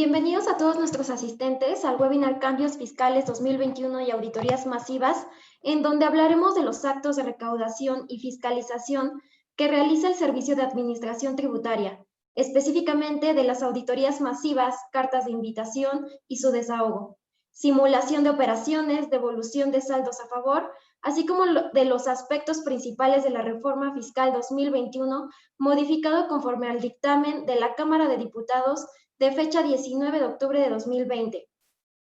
Bienvenidos a todos nuestros asistentes al webinar Cambios Fiscales 2021 y Auditorías Masivas, en donde hablaremos de los actos de recaudación y fiscalización que realiza el Servicio de Administración Tributaria, específicamente de las auditorías masivas, cartas de invitación y su desahogo, simulación de operaciones, devolución de saldos a favor, así como de los aspectos principales de la Reforma Fiscal 2021, modificado conforme al dictamen de la Cámara de Diputados de fecha 19 de octubre de 2020.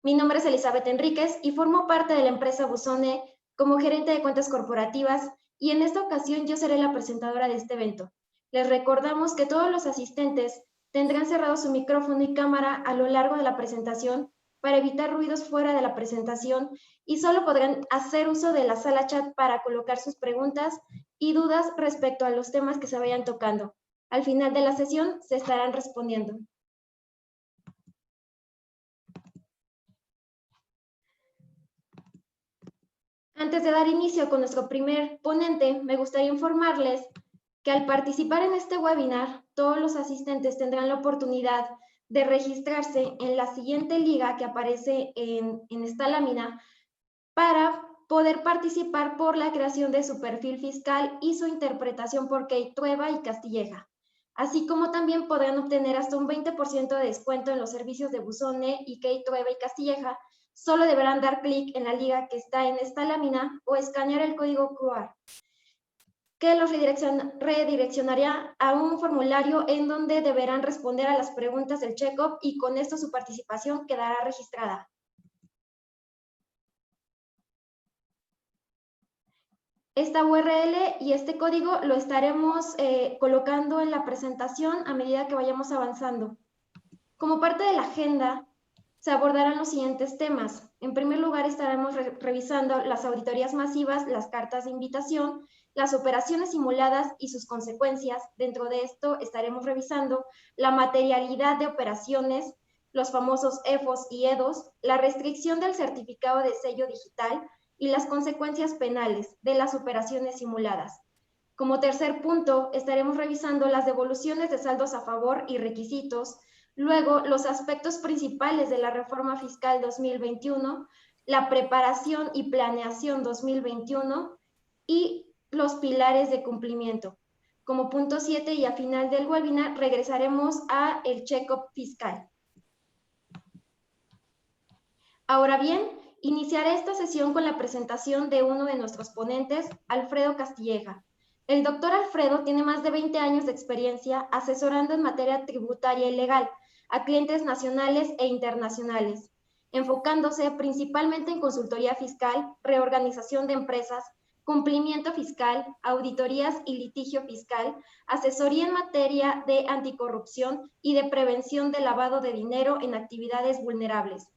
Mi nombre es Elizabeth Enríquez y formo parte de la empresa Buzone como gerente de cuentas corporativas y en esta ocasión yo seré la presentadora de este evento. Les recordamos que todos los asistentes tendrán cerrado su micrófono y cámara a lo largo de la presentación para evitar ruidos fuera de la presentación y solo podrán hacer uso de la sala chat para colocar sus preguntas y dudas respecto a los temas que se vayan tocando. Al final de la sesión se estarán respondiendo. Antes de dar inicio con nuestro primer ponente, me gustaría informarles que al participar en este webinar, todos los asistentes tendrán la oportunidad de registrarse en la siguiente liga que aparece en esta lámina para poder participar por la creación de su perfil fiscal y su interpretación por Kate Trueba y Castilleja. Así como también podrán obtener hasta un 20% de descuento en los servicios de Buzone y Kate Trueba y Castilleja. Solo deberán dar clic en la liga que está en esta lámina o escanear el código QR, que los redireccionaría a un formulario en donde deberán responder a las preguntas del check-up y con esto su participación quedará registrada. Esta URL y este código lo estaremos colocando en la presentación a medida que vayamos avanzando. Como parte de la agenda, se abordarán los siguientes temas. En primer lugar, estaremos revisando las auditorías masivas, las cartas de invitación, las operaciones simuladas y sus consecuencias. Dentro de esto estaremos revisando la materialidad de operaciones, los famosos EFOS y EDOS, la restricción del certificado de sello digital y las consecuencias penales de las operaciones simuladas. Como tercer punto, estaremos revisando las devoluciones de saldos a favor y requisitos. Luego, los aspectos principales de la Reforma Fiscal 2021, la preparación y planeación 2021 y los pilares de cumplimiento. Como punto 7 y a final del webinar regresaremos a el check-up fiscal. Ahora bien, iniciaré esta sesión con la presentación de uno de nuestros ponentes, Alfredo Castilleja. El doctor Alfredo tiene más de 20 años de experiencia asesorando en materia tributaria y legal a clientes nacionales e internacionales, enfocándose principalmente en consultoría fiscal, reorganización de empresas, cumplimiento fiscal, auditorías y litigio fiscal, asesoría en materia de anticorrupción y de prevención de lavado de dinero en actividades vulnerables.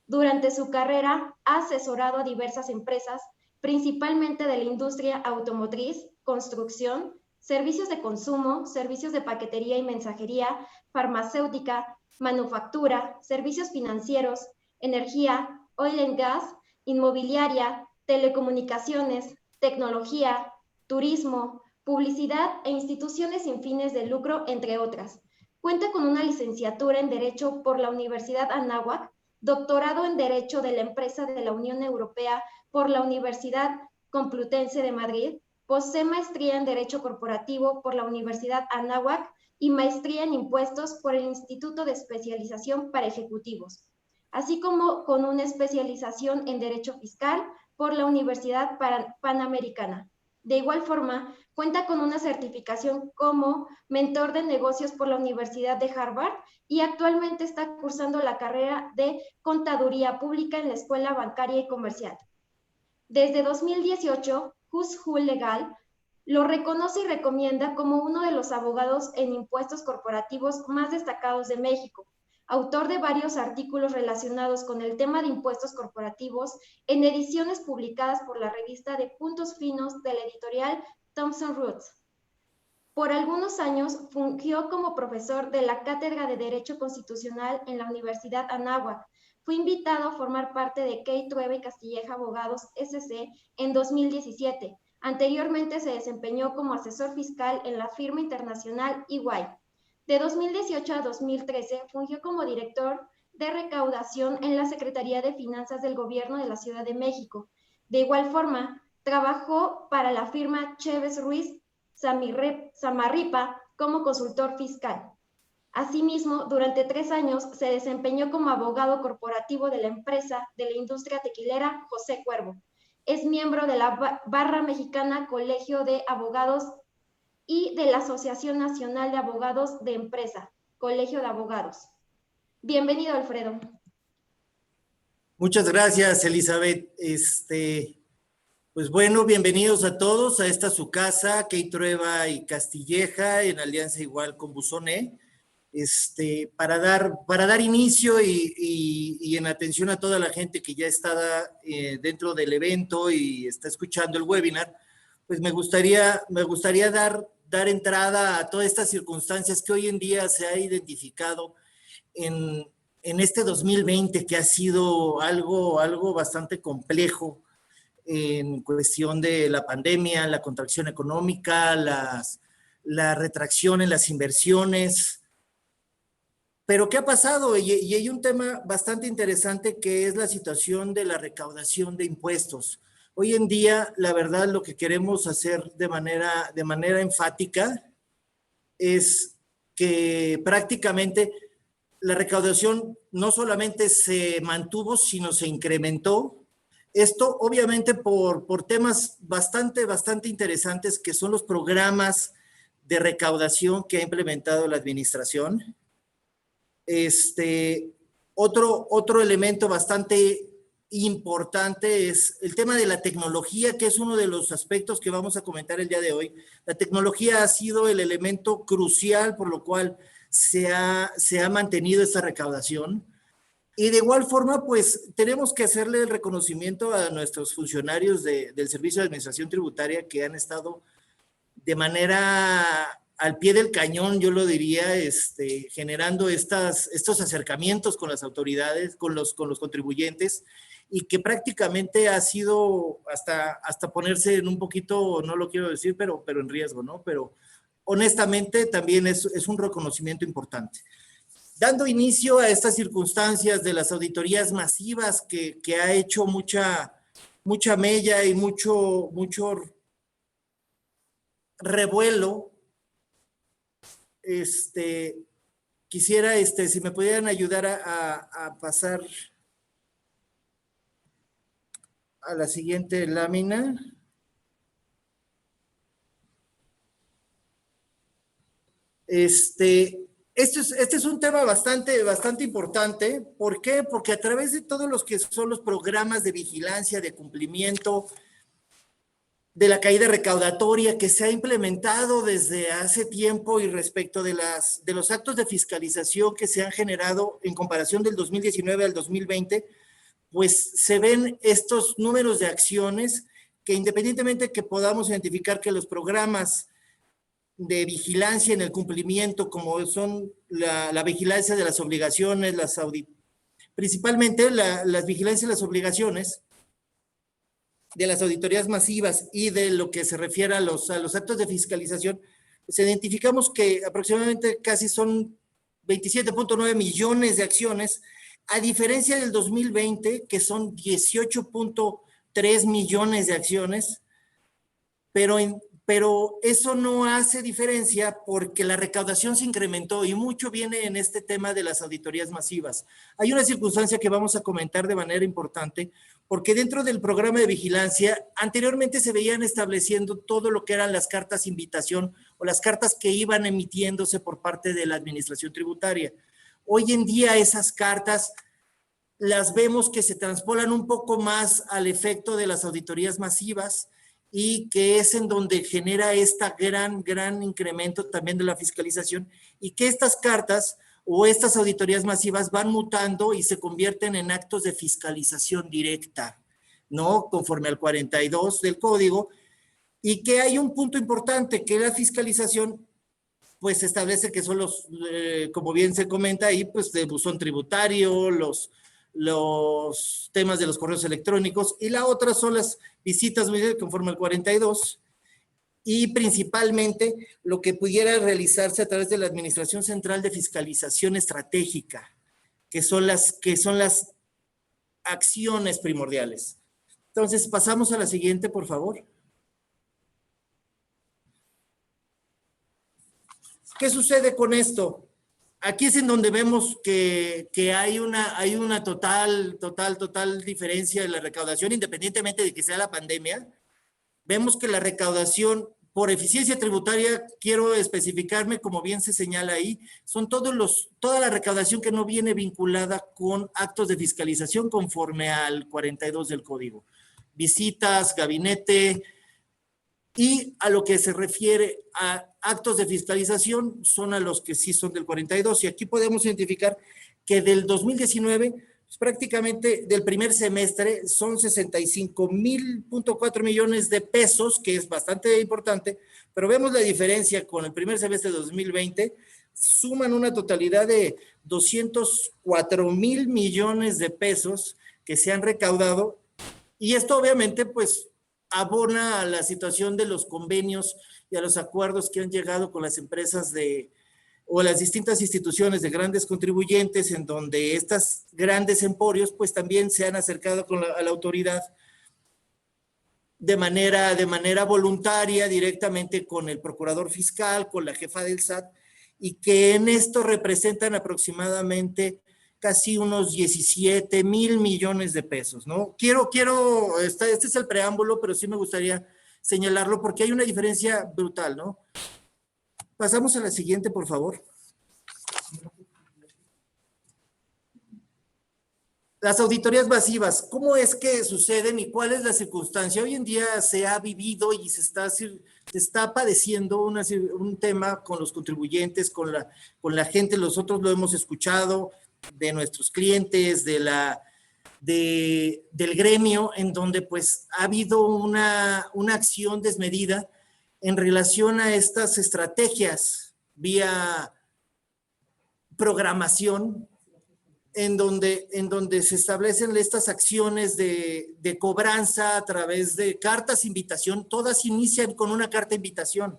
Durante su carrera ha asesorado a diversas empresas, principalmente de la industria automotriz, construcción, servicios de consumo, servicios de paquetería y mensajería, farmacéutica, manufactura, servicios financieros, energía, oil and gas, inmobiliaria, telecomunicaciones, tecnología, turismo, publicidad e instituciones sin fines de lucro, entre otras. Cuenta con una licenciatura en Derecho por la Universidad Anáhuac, doctorado en Derecho de la Empresa de la Unión Europea por la Universidad Complutense de Madrid, posee maestría en Derecho Corporativo por la Universidad Anáhuac y maestría en Impuestos por el Instituto de Especialización para Ejecutivos, así como con una especialización en Derecho Fiscal por la Universidad Panamericana. De igual forma, cuenta con una certificación como mentor de negocios por la Universidad de Harvard y actualmente está cursando la carrera de Contaduría Pública en la Escuela Bancaria y Comercial. Desde 2018, Who's Who Legal lo reconoce y recomienda como uno de los abogados en impuestos corporativos más destacados de México, autor de varios artículos relacionados con el tema de impuestos corporativos en ediciones publicadas por la revista de Puntos Finos de la editorial Thomson Reuters. Por algunos años fungió como profesor de la Cátedra de Derecho Constitucional en la Universidad Anáhuac. Fue invitado a formar parte de Kate Trueba y Castilleja Abogados SC en 2017. Anteriormente se desempeñó como asesor fiscal en la firma internacional EY. De 2018 a 2013 fungió como director de recaudación en la Secretaría de Finanzas del Gobierno de la Ciudad de México. De igual forma, trabajó para la firma Chévez Ruiz Samarripa como consultor fiscal. Asimismo, durante 3 años se desempeñó como abogado corporativo de la empresa de la industria tequilera José Cuervo. Es miembro de la Barra Mexicana Colegio de Abogados y de la Asociación Nacional de Abogados de Empresa, Colegio de Abogados. Bienvenido, Alfredo. Muchas gracias, Elizabeth. Pues bueno, bienvenidos a todos a esta su casa, Key Trueba y Castilleja, en alianza igual con Buzoné, para dar inicio y en atención a toda la gente que ya está dentro del evento y está escuchando el webinar, pues me gustaría dar entrada a todas estas circunstancias que hoy en día se ha identificado en este 2020, que ha sido algo bastante complejo en cuestión de la pandemia, la contracción económica, la retracción en las inversiones. Pero ¿qué ha pasado? Y hay un tema bastante interesante que es la situación de la recaudación de impuestos. Hoy en día, la verdad, lo que queremos hacer de manera enfática es que prácticamente la recaudación no solamente se mantuvo, sino se incrementó. Esto obviamente por temas bastante interesantes, que son los programas de recaudación que ha implementado la administración. Otro elemento bastante importante es el tema de la tecnología, que es uno de los aspectos que vamos a comentar el día de hoy. La tecnología ha sido el elemento crucial por lo cual se ha mantenido esta recaudación. Y de igual forma, pues tenemos que hacerle el reconocimiento a nuestros funcionarios del Servicio de Administración Tributaria, que han estado de manera al pie del cañón, yo lo diría, generando estos acercamientos con las autoridades, con los contribuyentes, y que prácticamente ha sido hasta ponerse en un poquito, no lo quiero decir, pero en riesgo, ¿no? Pero honestamente también es un reconocimiento importante. Dando inicio a estas circunstancias de las auditorías masivas que ha hecho mucha mella y mucho revuelo, quisiera, si me pudieran ayudar a pasar a la siguiente lámina. Este es un tema bastante importante. ¿Por qué? Porque a través de todos los que son los programas de vigilancia, de cumplimiento, de la caída recaudatoria que se ha implementado desde hace tiempo y respecto de los actos de fiscalización que se han generado en comparación del 2019 al 2020, pues se ven estos números de acciones que, independientemente que podamos identificar que los programas de vigilancia en el cumplimiento, como son la vigilancia de las obligaciones, principalmente las vigilancias de las obligaciones, de las auditorías masivas y de lo que se refiere a los actos de fiscalización, pues identificamos que aproximadamente casi son 27.9 millones de acciones, a diferencia del 2020, que son 18.3 millones de acciones, pero eso no hace diferencia porque la recaudación se incrementó y mucho viene en este tema de las auditorías masivas. Hay una circunstancia que vamos a comentar de manera importante, porque dentro del programa de vigilancia anteriormente se veían estableciendo todo lo que eran las cartas invitación o las cartas que iban emitiéndose por parte de la administración tributaria. Hoy en día esas cartas las vemos que se transpolan un poco más al efecto de las auditorías masivas, y que es en donde genera esta gran incremento también de la fiscalización, y que estas cartas o estas auditorías masivas van mutando y se convierten en actos de fiscalización directa, ¿no? Conforme al 42 del código, y que hay un punto importante, que la fiscalización pues establece que son los, como bien se comenta ahí, pues de buzón tributario, los temas de los correos electrónicos, y la otra son las visitas conforme al 42, y principalmente lo que pudiera realizarse a través de la Administración Central de Fiscalización Estratégica, que son las acciones primordiales. Entonces, pasamos a la siguiente, por favor. ¿Qué sucede con esto? Aquí es en donde vemos que hay una total diferencia en la recaudación, independientemente de que sea la pandemia. Vemos que la recaudación por eficiencia tributaria, quiero especificarme, como bien se señala ahí, son toda la recaudación que no viene vinculada con actos de fiscalización conforme al 42 del Código. Visitas, gabinete, y a lo que se refiere a actos de fiscalización son a los que sí son del 42. Y aquí podemos identificar que del 2019, pues prácticamente del primer semestre son 65.4 millones de pesos, que es bastante importante, pero vemos la diferencia con el primer semestre de 2020, suman una totalidad de 204.000 millones de pesos que se han recaudado, y esto obviamente pues abona a la situación de los convenios y a los acuerdos que han llegado con las empresas o las distintas instituciones de grandes contribuyentes, en donde estas grandes emporios pues también se han acercado a la autoridad de manera voluntaria, directamente con el procurador fiscal, con la jefa del SAT, y que en esto representan aproximadamente casi unos 17.000 millones de pesos, ¿no? Este es el preámbulo, pero sí me gustaría señalarlo porque hay una diferencia brutal, ¿no? Pasamos a la siguiente, por favor. Las auditorías masivas, ¿cómo es que suceden y cuál es la circunstancia? Hoy en día se ha vivido y se está padeciendo un tema con los contribuyentes, con la gente, nosotros lo hemos escuchado, de nuestros clientes, del gremio, en donde pues ha habido una acción desmedida en relación a estas estrategias vía programación, en donde se establecen estas acciones de cobranza a través de cartas de invitación. Todas inician con una carta de invitación.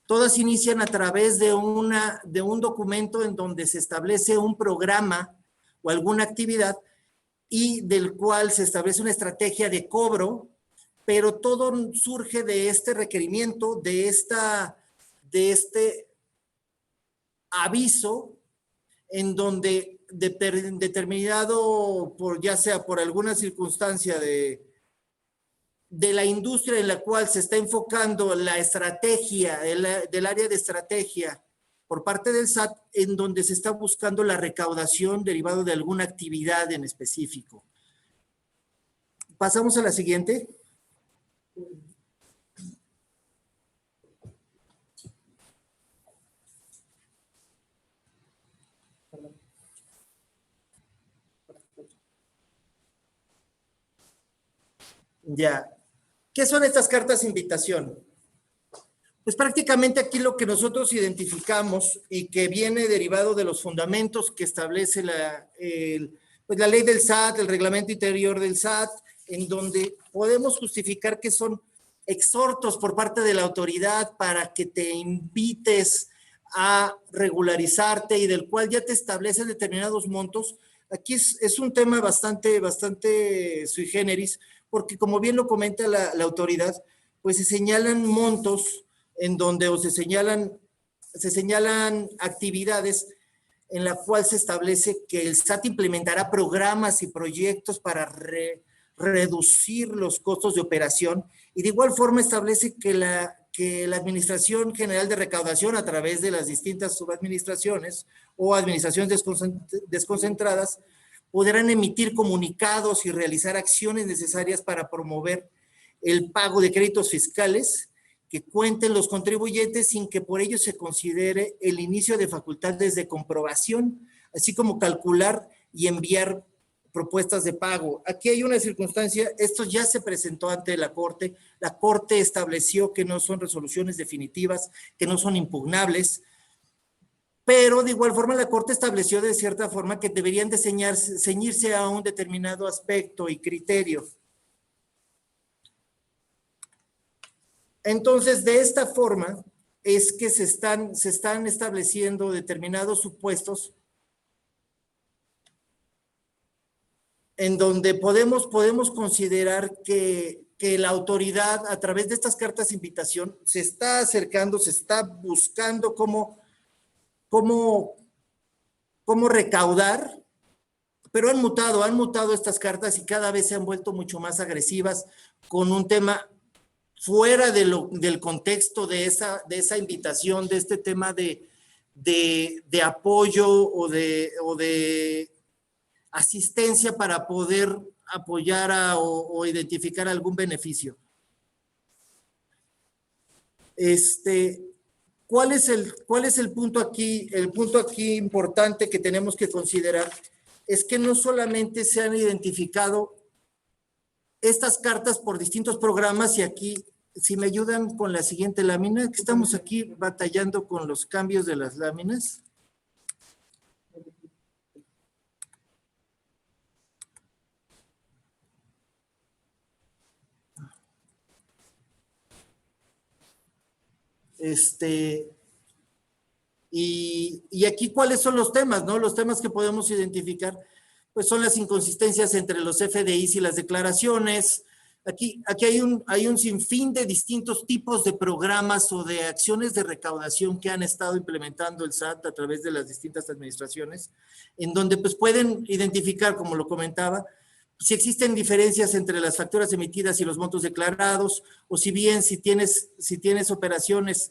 Todas inician a través de un documento en donde se establece un programa o alguna actividad y del cual se establece una estrategia de cobro, pero todo surge de este requerimiento, de este aviso, en donde determinado, ya sea por alguna circunstancia de la industria en la cual se está enfocando la estrategia, del área de estrategia por parte del SAT, en donde se está buscando la recaudación derivado de alguna actividad en específico. Pasamos a la siguiente. Ya. ¿Qué son estas cartas de invitación? Pues prácticamente aquí lo que nosotros identificamos y que viene derivado de los fundamentos que establece la ley del SAT, el reglamento interior del SAT, en donde podemos justificar que son exhortos por parte de la autoridad para que te invites a regularizarte y del cual ya te establecen determinados montos. Aquí es un tema bastante sui generis, porque como bien lo comenta la autoridad, pues se señalan montos en donde se señalan actividades en la cual se establece que el SAT implementará programas y proyectos para reducir los costos de operación, y de igual forma establece que la Administración General de Recaudación, a través de las distintas subadministraciones o administraciones desconcentradas, podrán emitir comunicados y realizar acciones necesarias para promover el pago de créditos fiscales que cuenten los contribuyentes sin que por ello se considere el inicio de facultades de comprobación, así como calcular y enviar propuestas de pago. Aquí hay una circunstancia, esto ya se presentó ante la Corte estableció que no son resoluciones definitivas, que no son impugnables, pero de igual forma la Corte estableció de cierta forma que deberían de ceñirse a un determinado aspecto y criterio. Entonces, de esta forma es que se están estableciendo determinados supuestos en donde podemos considerar que la autoridad, a través de estas cartas de invitación, se está acercando, se está buscando cómo recaudar, pero han mutado estas cartas y cada vez se han vuelto mucho más agresivas con un tema fuera del contexto de esa invitación, de este tema de apoyo o de asistencia para poder apoyar o identificar algún beneficio. ¿Cuál es el punto aquí? El punto aquí importante que tenemos que considerar es que no solamente se han identificado estas cartas por distintos programas, y aquí, si me ayudan con la siguiente lámina, que estamos aquí batallando con los cambios de las láminas. Y aquí, ¿cuáles son los temas, no? Los temas que podemos identificar, pues son las inconsistencias entre los FDIs y las declaraciones. Aquí hay un sinfín de distintos tipos de programas o de acciones de recaudación que han estado implementando el SAT a través de las distintas administraciones, en donde pues pueden identificar, como lo comentaba, si existen diferencias entre las facturas emitidas y los montos declarados, o si bien si tienes operaciones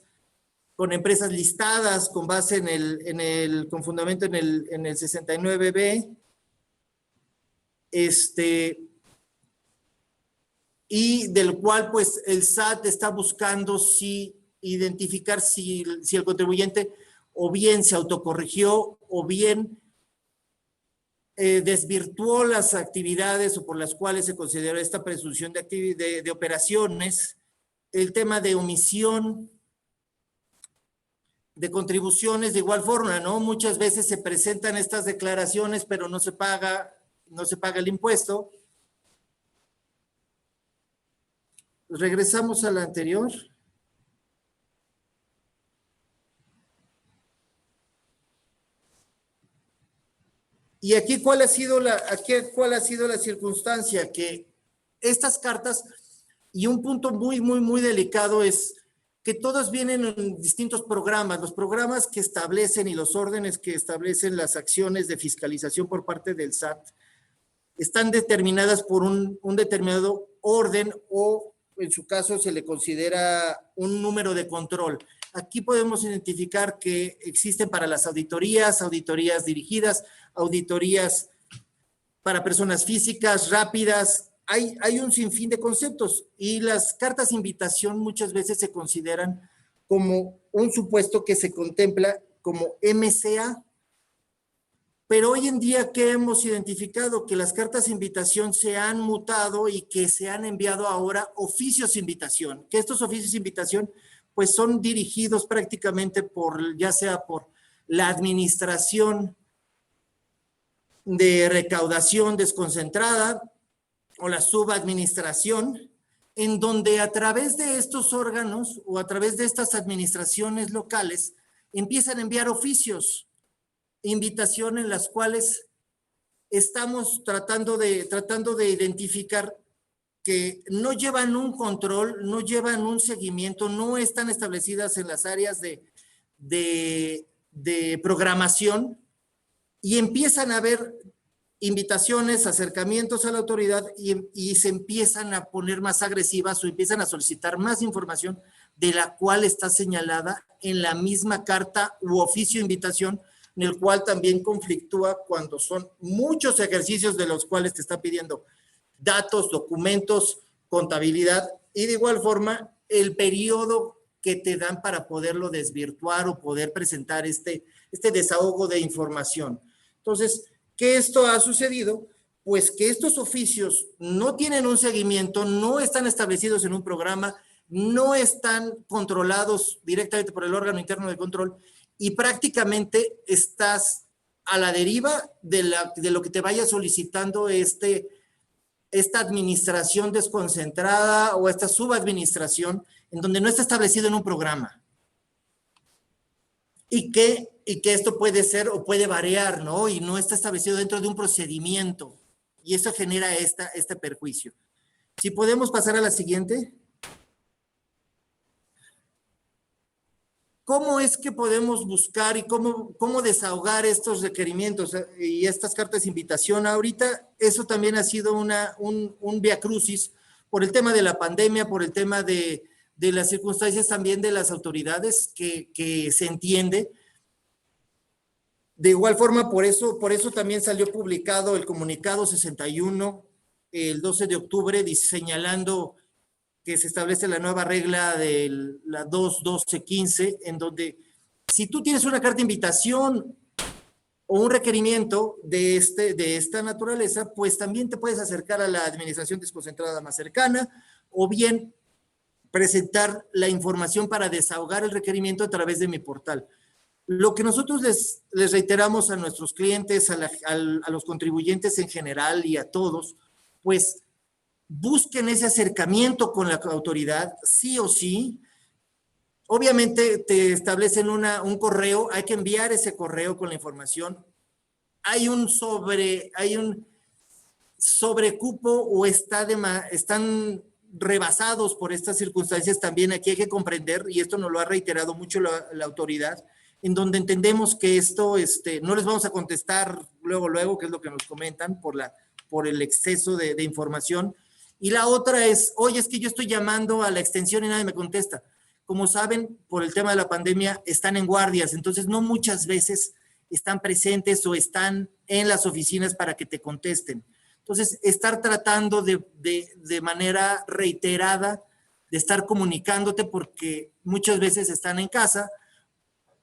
con empresas listadas con base con fundamento en el 69B, y del cual pues el SAT está buscando identificar si el contribuyente o bien se autocorrigió o bien desvirtuó las actividades o por las cuales se consideró esta presunción de operaciones, el tema de omisión de contribuciones de igual forma, ¿no? Muchas veces se presentan estas declaraciones, pero no se paga el impuesto. Regresamos a la anterior. Y aquí, ¿cuál ha sido la circunstancia? Que estas cartas, y un punto muy, muy, muy delicado es que todos vienen en distintos programas, los programas que establecen y los órdenes que establecen las acciones de fiscalización por parte del SAT están determinadas por un determinado orden, o en su caso se le considera un número de control. Aquí podemos identificar que existen para las auditorías dirigidas, auditorías para personas físicas, rápidas. Hay un sinfín de conceptos, y las cartas de invitación muchas veces se consideran como un supuesto que se contempla como MCA. Pero hoy en día, ¿qué hemos identificado? Que las cartas de invitación se han mutado y que se han enviado ahora oficios de invitación. Que estos oficios de invitación pues son dirigidos prácticamente ya sea por la administración de recaudación desconcentrada o la subadministración, en donde a través de estos órganos o a través de estas administraciones locales empiezan a enviar oficios, invitación en las cuales estamos tratando de identificar que no llevan un control, no llevan un seguimiento, no están establecidas en las áreas de programación, y empiezan a haber invitaciones, acercamientos a la autoridad, y se empiezan a poner más agresivas o empiezan a solicitar más información de la cual está señalada en la misma carta u oficio de invitación, en el cual también conflictúa cuando son muchos ejercicios de los cuales te está pidiendo datos, documentos, contabilidad, y de igual forma el periodo que te dan para poderlo desvirtuar o poder presentar este desahogo de información. Entonces, ¿qué esto ha sucedido? Pues que estos oficios no tienen un seguimiento, no están establecidos en un programa, no están controlados directamente por el órgano interno de control, y prácticamente estás a la deriva de lo que te vaya solicitando esta administración desconcentrada o esta subadministración, en donde no está establecido en un programa. Y que esto puede ser o puede variar, ¿no? Y no está establecido dentro de un procedimiento. Y eso genera este perjuicio. Si podemos pasar a la siguiente. ¿Cómo es que podemos buscar y cómo desahogar estos requerimientos y estas cartas de invitación? Ahorita eso también ha sido un viacrucis por el tema de la pandemia, por el tema de las circunstancias también de las autoridades que se entiende. De igual forma, por eso también salió publicado el comunicado 61 el 12 de octubre señalando que se establece la nueva regla de la 2.12.15, en donde si tú tienes una carta de invitación o un requerimiento de esta naturaleza, pues también te puedes acercar a la administración desconcentrada más cercana o bien presentar la información para desahogar el requerimiento a través de mi portal. Lo que nosotros les reiteramos a nuestros clientes, a los contribuyentes en general y a todos, pues busquen ese acercamiento con la autoridad, sí o sí. Obviamente te establecen un correo, hay que enviar ese correo con la información. Hay un sobrecupo o están rebasados por estas circunstancias también. Aquí hay que comprender, y esto nos lo ha reiterado mucho la autoridad, en donde entendemos que esto no les vamos a contestar luego, que es lo que nos comentan por el exceso de información. Y la otra es, oye, es que yo estoy llamando a la extensión y nadie me contesta. Como saben, por el tema de la pandemia, están en guardias, entonces no muchas veces están presentes o están en las oficinas para que te contesten. Entonces, estar tratando de manera reiterada, de estar comunicándote, porque muchas veces están en casa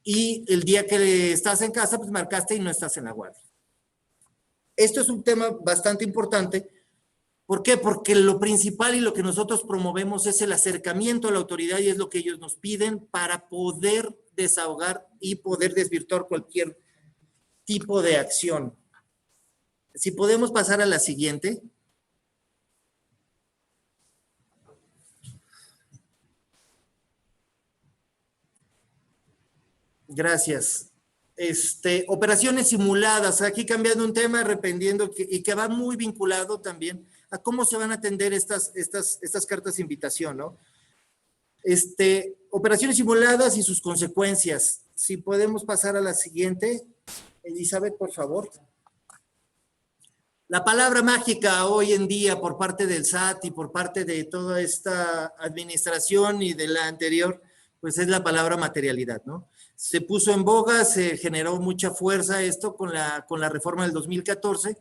y el día que estás en casa, pues marcaste y no estás en la guardia. Esto es un tema bastante importante. ¿Por qué? Porque lo principal y lo que nosotros promovemos es el acercamiento a la autoridad y es lo que ellos nos piden para poder desahogar y poder desvirtuar cualquier tipo de acción. Si podemos pasar a la siguiente. Gracias. Operaciones simuladas, aquí cambiando un tema, dependiendo y que va muy vinculado también a cómo se van a atender estas cartas de invitación, ¿no? Operaciones simuladas y sus consecuencias. Si podemos pasar a la siguiente, Elizabeth, por favor. La palabra mágica hoy en día por parte del SAT y por parte de toda esta administración y de la anterior, pues es la palabra materialidad, ¿no? Se puso en boga, se generó mucha fuerza esto con la reforma del 2014,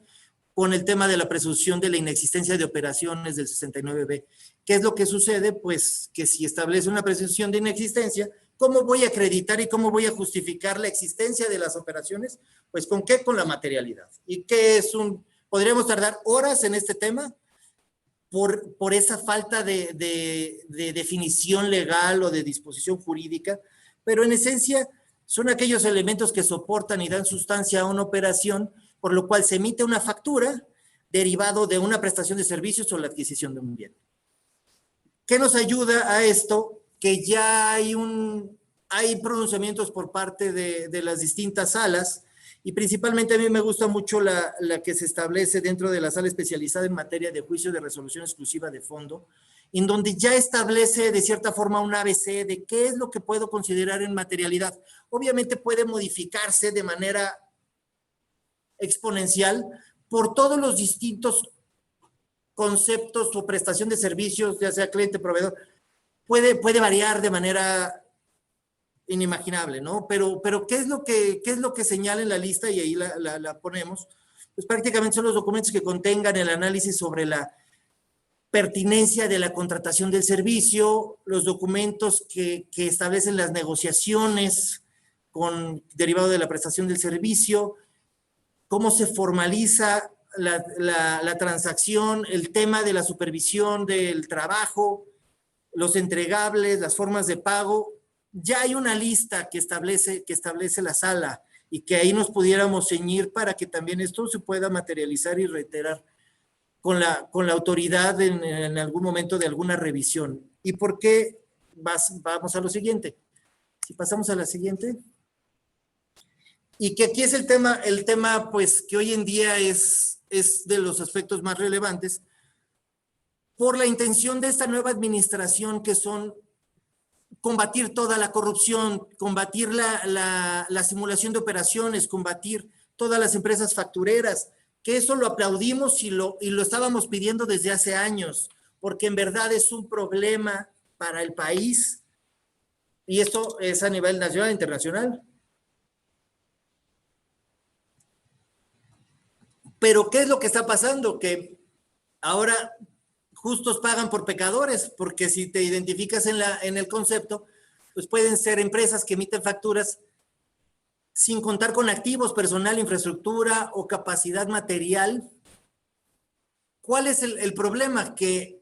con el tema de la presunción de la inexistencia de operaciones del 69B. ¿Qué es lo que sucede? Pues que si establece una presunción de inexistencia, ¿cómo voy a acreditar y cómo voy a justificar la existencia de las operaciones? Pues ¿con qué? Con la materialidad. ¿Y qué es podríamos tardar horas en este tema por esa falta de definición legal o de disposición jurídica, pero en esencia son aquellos elementos que soportan y dan sustancia a una operación, por lo cual se emite una factura derivado de una prestación de servicios o la adquisición de un bien. ¿Qué nos ayuda a esto? Que ya hay pronunciamientos por parte de las distintas salas, y principalmente a mí me gusta mucho la que se establece dentro de la sala especializada en materia de juicio de resolución exclusiva de fondo, en donde ya establece de cierta forma un ABC de qué es lo que puedo considerar en materialidad. Obviamente puede modificarse de manera exponencial por todos los distintos conceptos o prestación de servicios, ya sea cliente, proveedor, puede variar de manera inimaginable, ¿no? Pero ¿qué es lo que señala en la lista? Y ahí la ponemos. Pues prácticamente son los documentos que contengan el análisis sobre la pertinencia de la contratación del servicio, los documentos que establecen las negociaciones derivado de la prestación del servicio, cómo se formaliza la transacción, el tema de la supervisión del trabajo, los entregables, las formas de pago. Ya hay una lista que establece la sala y que ahí nos pudiéramos ceñir para que también esto se pueda materializar y reiterar con la autoridad en algún momento de alguna revisión. ¿Y por qué vamos a lo siguiente. Si pasamos a la siguiente. Y que aquí es el tema pues que hoy en día es de los aspectos más relevantes por la intención de esta nueva administración, que son combatir toda la corrupción, combatir la simulación de operaciones, combatir todas las empresas factureras, que eso lo aplaudimos y lo estábamos pidiendo desde hace años, porque en verdad es un problema para el país, y esto es a nivel nacional e internacional. Pero ¿qué es lo que está pasando? Que ahora justos pagan por pecadores, porque si te identificas en el concepto, pues pueden ser empresas que emiten facturas sin contar con activos, personal, infraestructura o capacidad material. ¿Cuál es el problema? Que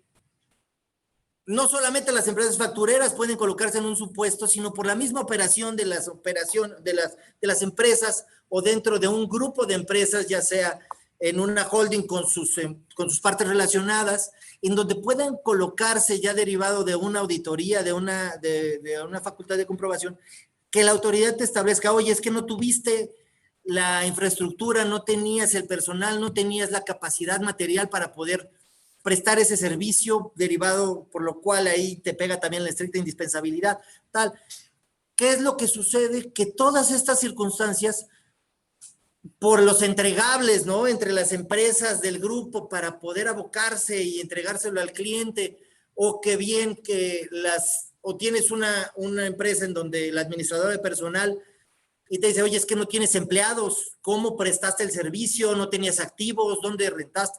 no solamente las empresas factureras pueden colocarse en un supuesto, sino por la misma operación de las empresas o dentro de un grupo de empresas, ya sea en una holding con sus partes relacionadas, en donde puedan colocarse ya derivado de una auditoría, de una facultad de comprobación, que la autoridad te establezca, oye, es que no tuviste la infraestructura, no tenías el personal, no tenías la capacidad material para poder prestar ese servicio, derivado por lo cual ahí te pega también la estricta indispensabilidad, tal. ¿Qué es lo que sucede? Que todas estas circunstancias, por los entregables, ¿no? Entre las empresas del grupo para poder abocarse y entregárselo al cliente, o que bien que o tienes una empresa en donde el administrador de personal y te dice, oye, es que no tienes empleados, ¿cómo prestaste el servicio? ¿No tenías activos? ¿Dónde rentaste?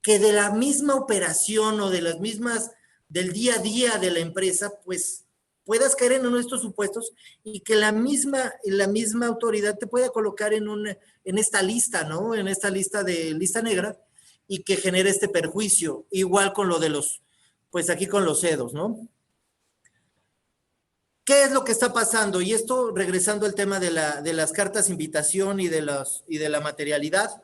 Que de la misma operación o de las mismas, del día a día de la empresa, pues puedas caer en uno de estos supuestos y que la misma autoridad te pueda colocar en esta lista, ¿no? En esta lista negra, y que genere este perjuicio. Igual con lo de pues aquí con los CEDOS, ¿no? ¿Qué es lo que está pasando? Y esto regresando al tema de las cartas de invitación y de la materialidad.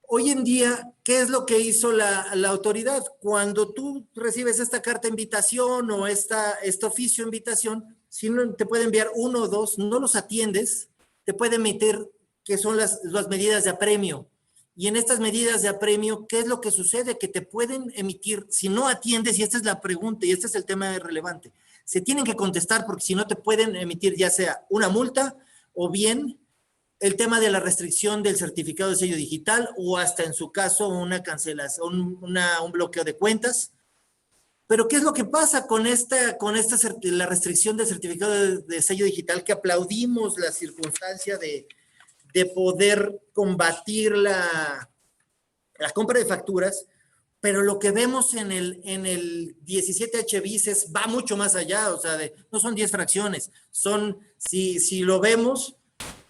Hoy en día, ¿qué es lo que hizo la autoridad? Cuando tú recibes esta carta de invitación o este oficio de invitación, si no te puede enviar 1 o 2, no los atiendes, te puede emitir, que son las medidas de apremio. Y en estas medidas de apremio, ¿qué es lo que sucede? Que te pueden emitir, si no atiendes, y esta es la pregunta, y este es el tema relevante, se tienen que contestar, porque si no te pueden emitir ya sea una multa o bien el tema de la restricción del certificado de sello digital, o hasta en su caso una cancelación, un bloqueo de cuentas. Pero ¿qué es lo que pasa con la restricción del certificado de sello digital? Que aplaudimos la circunstancia de poder combatir la compra de facturas, pero lo que vemos en el 17H bis va mucho más allá, o sea, no son 10 fracciones, si lo vemos,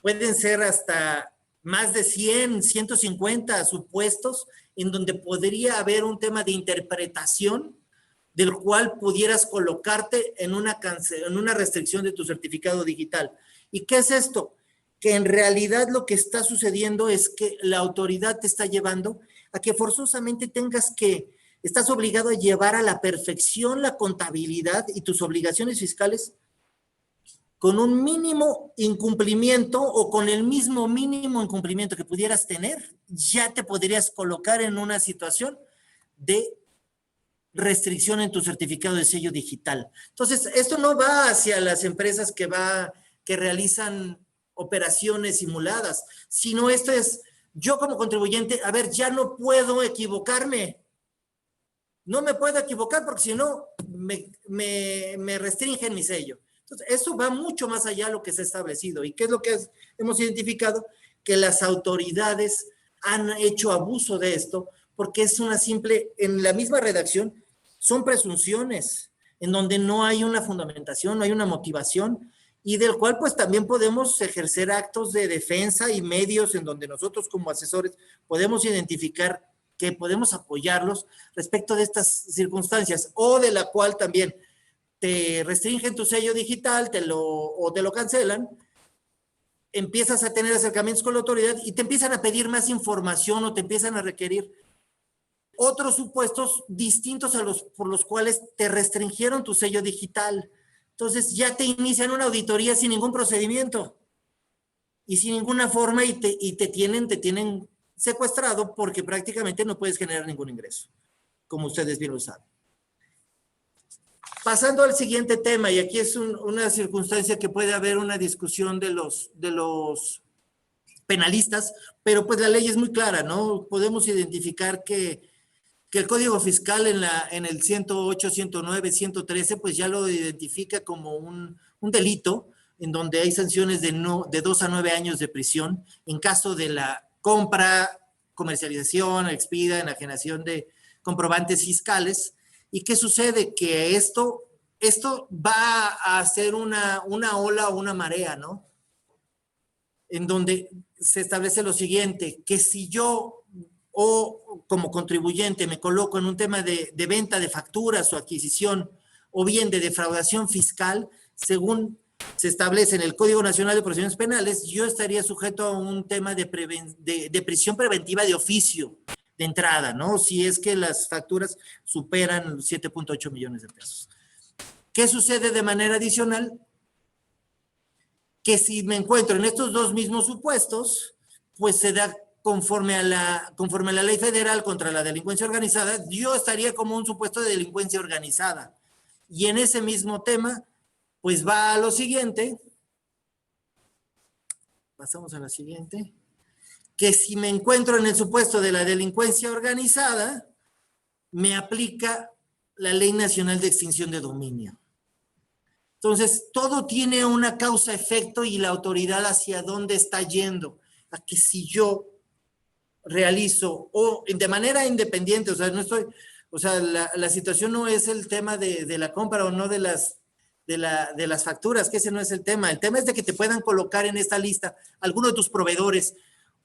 pueden ser hasta más de 100, 150 supuestos en donde podría haber un tema de interpretación del cual pudieras colocarte en una restricción de tu certificado digital. ¿Y qué es esto? Que en realidad lo que está sucediendo es que la autoridad te está llevando a que forzosamente estás obligado a llevar a la perfección la contabilidad y tus obligaciones fiscales con un mínimo incumplimiento, o con el mismo mínimo incumplimiento que pudieras tener, ya te podrías colocar en una situación de restricción en tu certificado de sello digital. Entonces, esto no va hacia las empresas que realizan operaciones simuladas, sino esto es, yo como contribuyente, a ver, ya no puedo equivocarme. No me puedo equivocar porque si no, me restringen mi sello. Entonces, eso va mucho más allá de lo que se ha establecido. ¿Y qué es lo que hemos identificado? Que las autoridades han hecho abuso de esto, porque es en la misma redacción, son presunciones, en donde no hay una fundamentación, no hay una motivación, y del cual pues también podemos ejercer actos de defensa y medios en donde nosotros como asesores podemos identificar que podemos apoyarlos respecto de estas circunstancias, o de la cual también te restringen tu sello digital, o te lo cancelan, empiezas a tener acercamientos con la autoridad y te empiezan a pedir más información o te empiezan a requerir otros supuestos distintos a los por los cuales te restringieron tu sello digital. Entonces ya te inician una auditoría sin ningún procedimiento y sin ninguna forma y te tienen secuestrado porque prácticamente no puedes generar ningún ingreso, como ustedes bien lo saben. Pasando al siguiente tema, y aquí es una circunstancia que puede haber una discusión de los penalistas, pero pues la ley es muy clara, ¿no? Podemos identificar que el Código Fiscal en el 108, 109, 113, pues ya lo identifica como un delito en donde hay sanciones de 2 a 9 años de prisión en caso de la compra, comercialización, expida, enajenación de comprobantes fiscales. ¿Y qué sucede? Que esto va a hacer una ola o una marea, ¿no? En donde se establece lo siguiente, que si yo o como contribuyente me coloco en un tema de venta de facturas o adquisición o bien de defraudación fiscal, según se establece en el Código Nacional de Procedimientos Penales, yo estaría sujeto a un tema de prisión preventiva de oficio de entrada, ¿no? Si es que las facturas superan 7.8 millones de pesos. ¿Qué sucede de manera adicional? Que si me encuentro en estos dos mismos supuestos, pues se da conforme a la ley federal contra la delincuencia organizada, yo estaría como un supuesto de delincuencia organizada. Y en ese mismo tema, pues va a lo siguiente. Pasamos a la siguiente. Que si me encuentro en el supuesto de la delincuencia organizada, me aplica la Ley Nacional de Extinción de Dominio. Entonces, todo tiene una causa-efecto y la autoridad hacia dónde está yendo. A que si yo realizo o de manera independiente, o sea, no estoy, o sea, la situación no es el tema de la compra o no de las facturas, que ese no es el tema es de que te puedan colocar en esta lista alguno de tus proveedores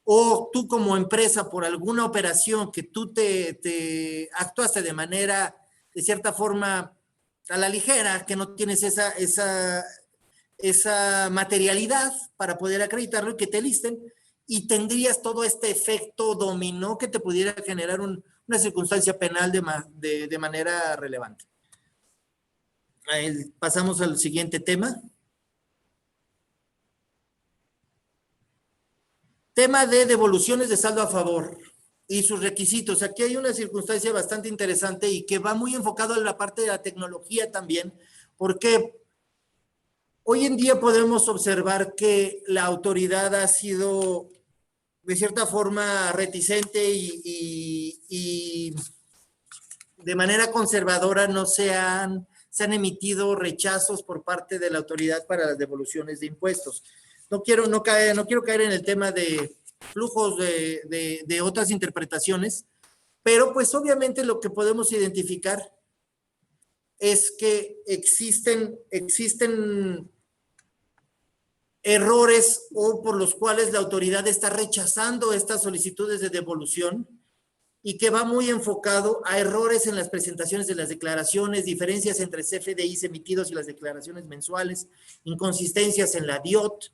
o tú como empresa por alguna operación que tú te actuaste de manera, de cierta forma, a la ligera, que no tienes esa materialidad para poder acreditarlo y que te listen, y tendrías todo este efecto dominó que te pudiera generar una circunstancia penal de manera relevante. Pasamos al siguiente tema. Tema de devoluciones de saldo a favor y sus requisitos. Aquí hay una circunstancia bastante interesante y que va muy enfocado en la parte de la tecnología también, porque hoy en día podemos observar que la autoridad ha sido de cierta forma reticente y de manera conservadora no se han emitido rechazos por parte de la autoridad para las devoluciones de impuestos. No quiero caer en el tema de flujos de otras interpretaciones, pero pues obviamente lo que podemos identificar es que existen errores o por los cuales la autoridad está rechazando estas solicitudes de devolución y que va muy enfocado a errores en las presentaciones de las declaraciones, diferencias entre CFDIs emitidos y las declaraciones mensuales, inconsistencias en la DIOT,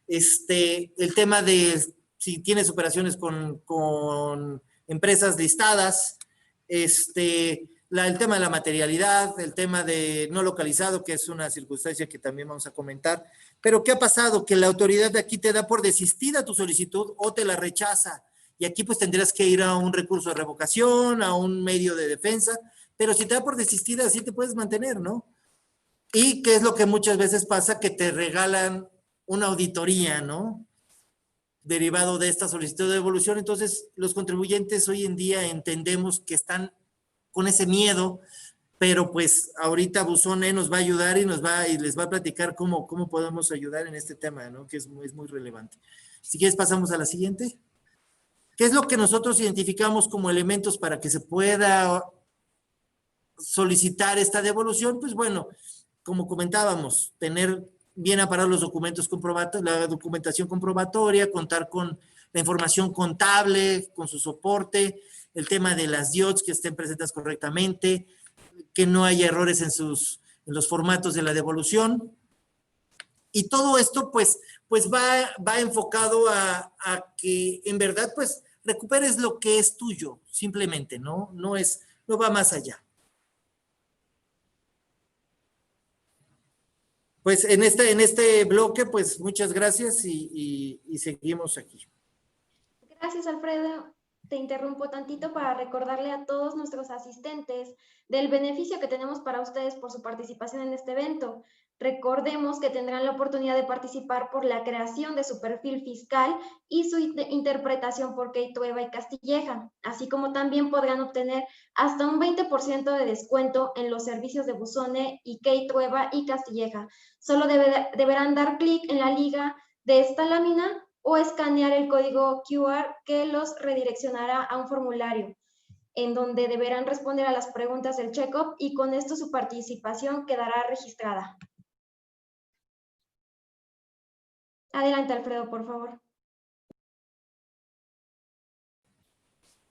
el tema de si tienes operaciones con empresas listadas, el tema de la materialidad, el tema de no localizado, que es una circunstancia que también vamos a comentar. Pero ¿qué ha pasado? Que la autoridad de aquí te da por desistida tu solicitud o te la rechaza. Y aquí pues tendrás que ir a un recurso de revocación, a un medio de defensa, pero si te da por desistida, así te puedes mantener, ¿no? Y qué es lo que muchas veces pasa, que te regalan una auditoría, ¿no? Derivado de esta solicitud de devolución. Entonces, los contribuyentes hoy en día entendemos que están con ese miedo, pero pues ahorita Buzón nos va a ayudar y les va a platicar cómo podemos ayudar en este tema, ¿no? Que es muy relevante. Si quieres pasamos a la siguiente. ¿Qué es lo que nosotros identificamos como elementos para que se pueda solicitar esta devolución? Pues bueno, como comentábamos, tener bien aparados los documentos comprobatorios, la documentación comprobatoria, contar con la información contable, con su soporte, el tema de las DIOTs que estén presentes correctamente, que no haya errores en los formatos de la devolución. Y todo esto pues va enfocado a que en verdad pues recuperes lo que es tuyo, simplemente, ¿no? No va más allá. Pues en este bloque, pues muchas gracias y seguimos aquí. Gracias, Alfredo. Te interrumpo tantito para recordarle a todos nuestros asistentes del beneficio que tenemos para ustedes por su participación en este evento. Recordemos que tendrán la oportunidad de participar por la creación de su perfil fiscal y su interpretación por Kate Trueba y Castilleja, así como también podrán obtener hasta un 20% de descuento en los servicios de Buzone y Kate Trueba y Castilleja. Solo deberán dar clic en la liga de esta lámina o escanear el código QR que los redireccionará a un formulario en donde deberán responder a las preguntas del check-up y con esto su participación quedará registrada. Adelante, Alfredo, por favor.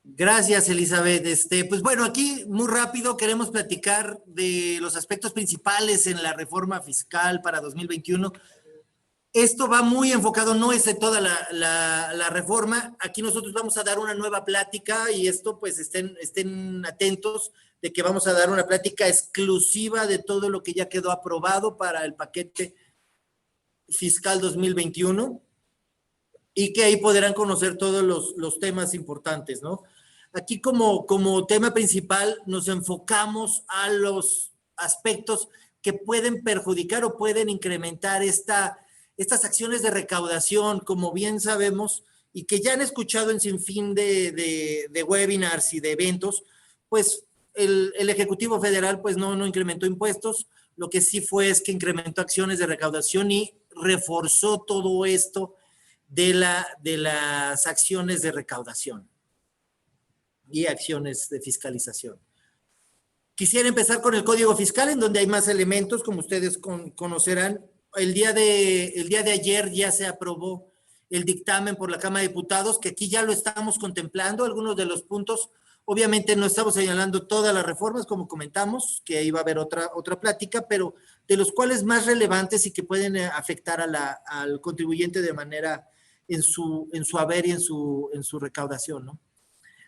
Gracias, Elizabeth. Pues bueno, aquí muy rápido queremos platicar de los aspectos principales en la reforma fiscal para 2021. Esto va muy enfocado, no es de toda la reforma. Aquí nosotros vamos a dar una nueva plática y esto pues estén atentos de que vamos a dar una plática exclusiva de todo lo que ya quedó aprobado para el paquete fiscal 2021 y que ahí podrán conocer todos los temas importantes, ¿no? Aquí como tema principal nos enfocamos a los aspectos que pueden perjudicar o pueden incrementar estas acciones de recaudación, como bien sabemos, y que ya han escuchado en sinfín de webinars y de eventos, pues el Ejecutivo Federal pues no incrementó impuestos, lo que sí fue es que incrementó acciones de recaudación y reforzó todo esto de las acciones de recaudación y acciones de fiscalización. Quisiera empezar con el Código Fiscal, en donde hay más elementos, como ustedes conocerán. El día de ayer ya se aprobó el dictamen por la Cámara de Diputados, que aquí ya lo estamos contemplando, algunos de los puntos. Obviamente no estamos señalando todas las reformas, como comentamos, que ahí va a haber otra plática, pero de los cuales más relevantes y que pueden afectar al contribuyente de manera en su haber y en su recaudación, ¿no?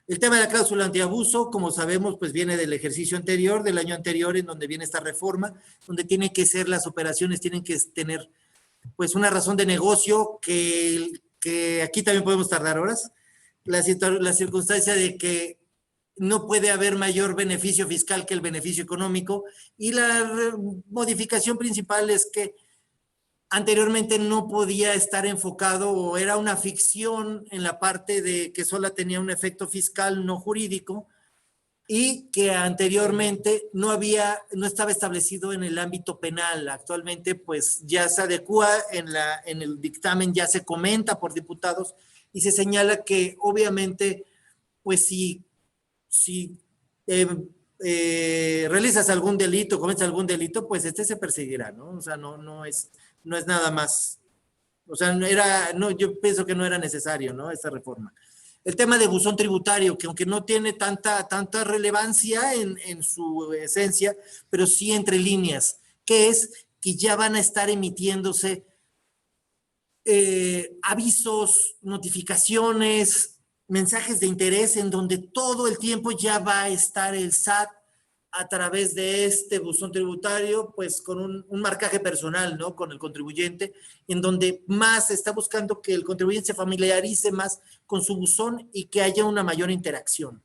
El tema de la cláusula antiabuso, como sabemos, pues viene del ejercicio anterior, del año anterior, en donde viene esta reforma, donde tienen que ser las operaciones, tienen que tener pues una razón de negocio que aquí también podemos tardar horas. La circunstancia de que no puede haber mayor beneficio fiscal que el beneficio económico, y la modificación principal es que anteriormente no podía estar enfocado o era una ficción en la parte de que solo tenía un efecto fiscal no jurídico y que anteriormente no estaba establecido en el ámbito penal. Actualmente pues ya se adecua en el dictamen, ya se comenta por diputados y se señala que obviamente pues si realizas algún delito, cometes algún delito, pues se perseguirá, ¿no? O sea, no es nada más. O sea, yo pienso que no era necesario, ¿no? Esta reforma. El tema de buzón tributario, que aunque no tiene tanta relevancia en su esencia, pero sí entre líneas, que es que ya van a estar emitiéndose avisos, notificaciones, mensajes de interés en donde todo el tiempo ya va a estar el SAT a través de este buzón tributario, pues con un marcaje personal, ¿no? Con el contribuyente, en donde más está buscando que el contribuyente se familiarice más con su buzón y que haya una mayor interacción.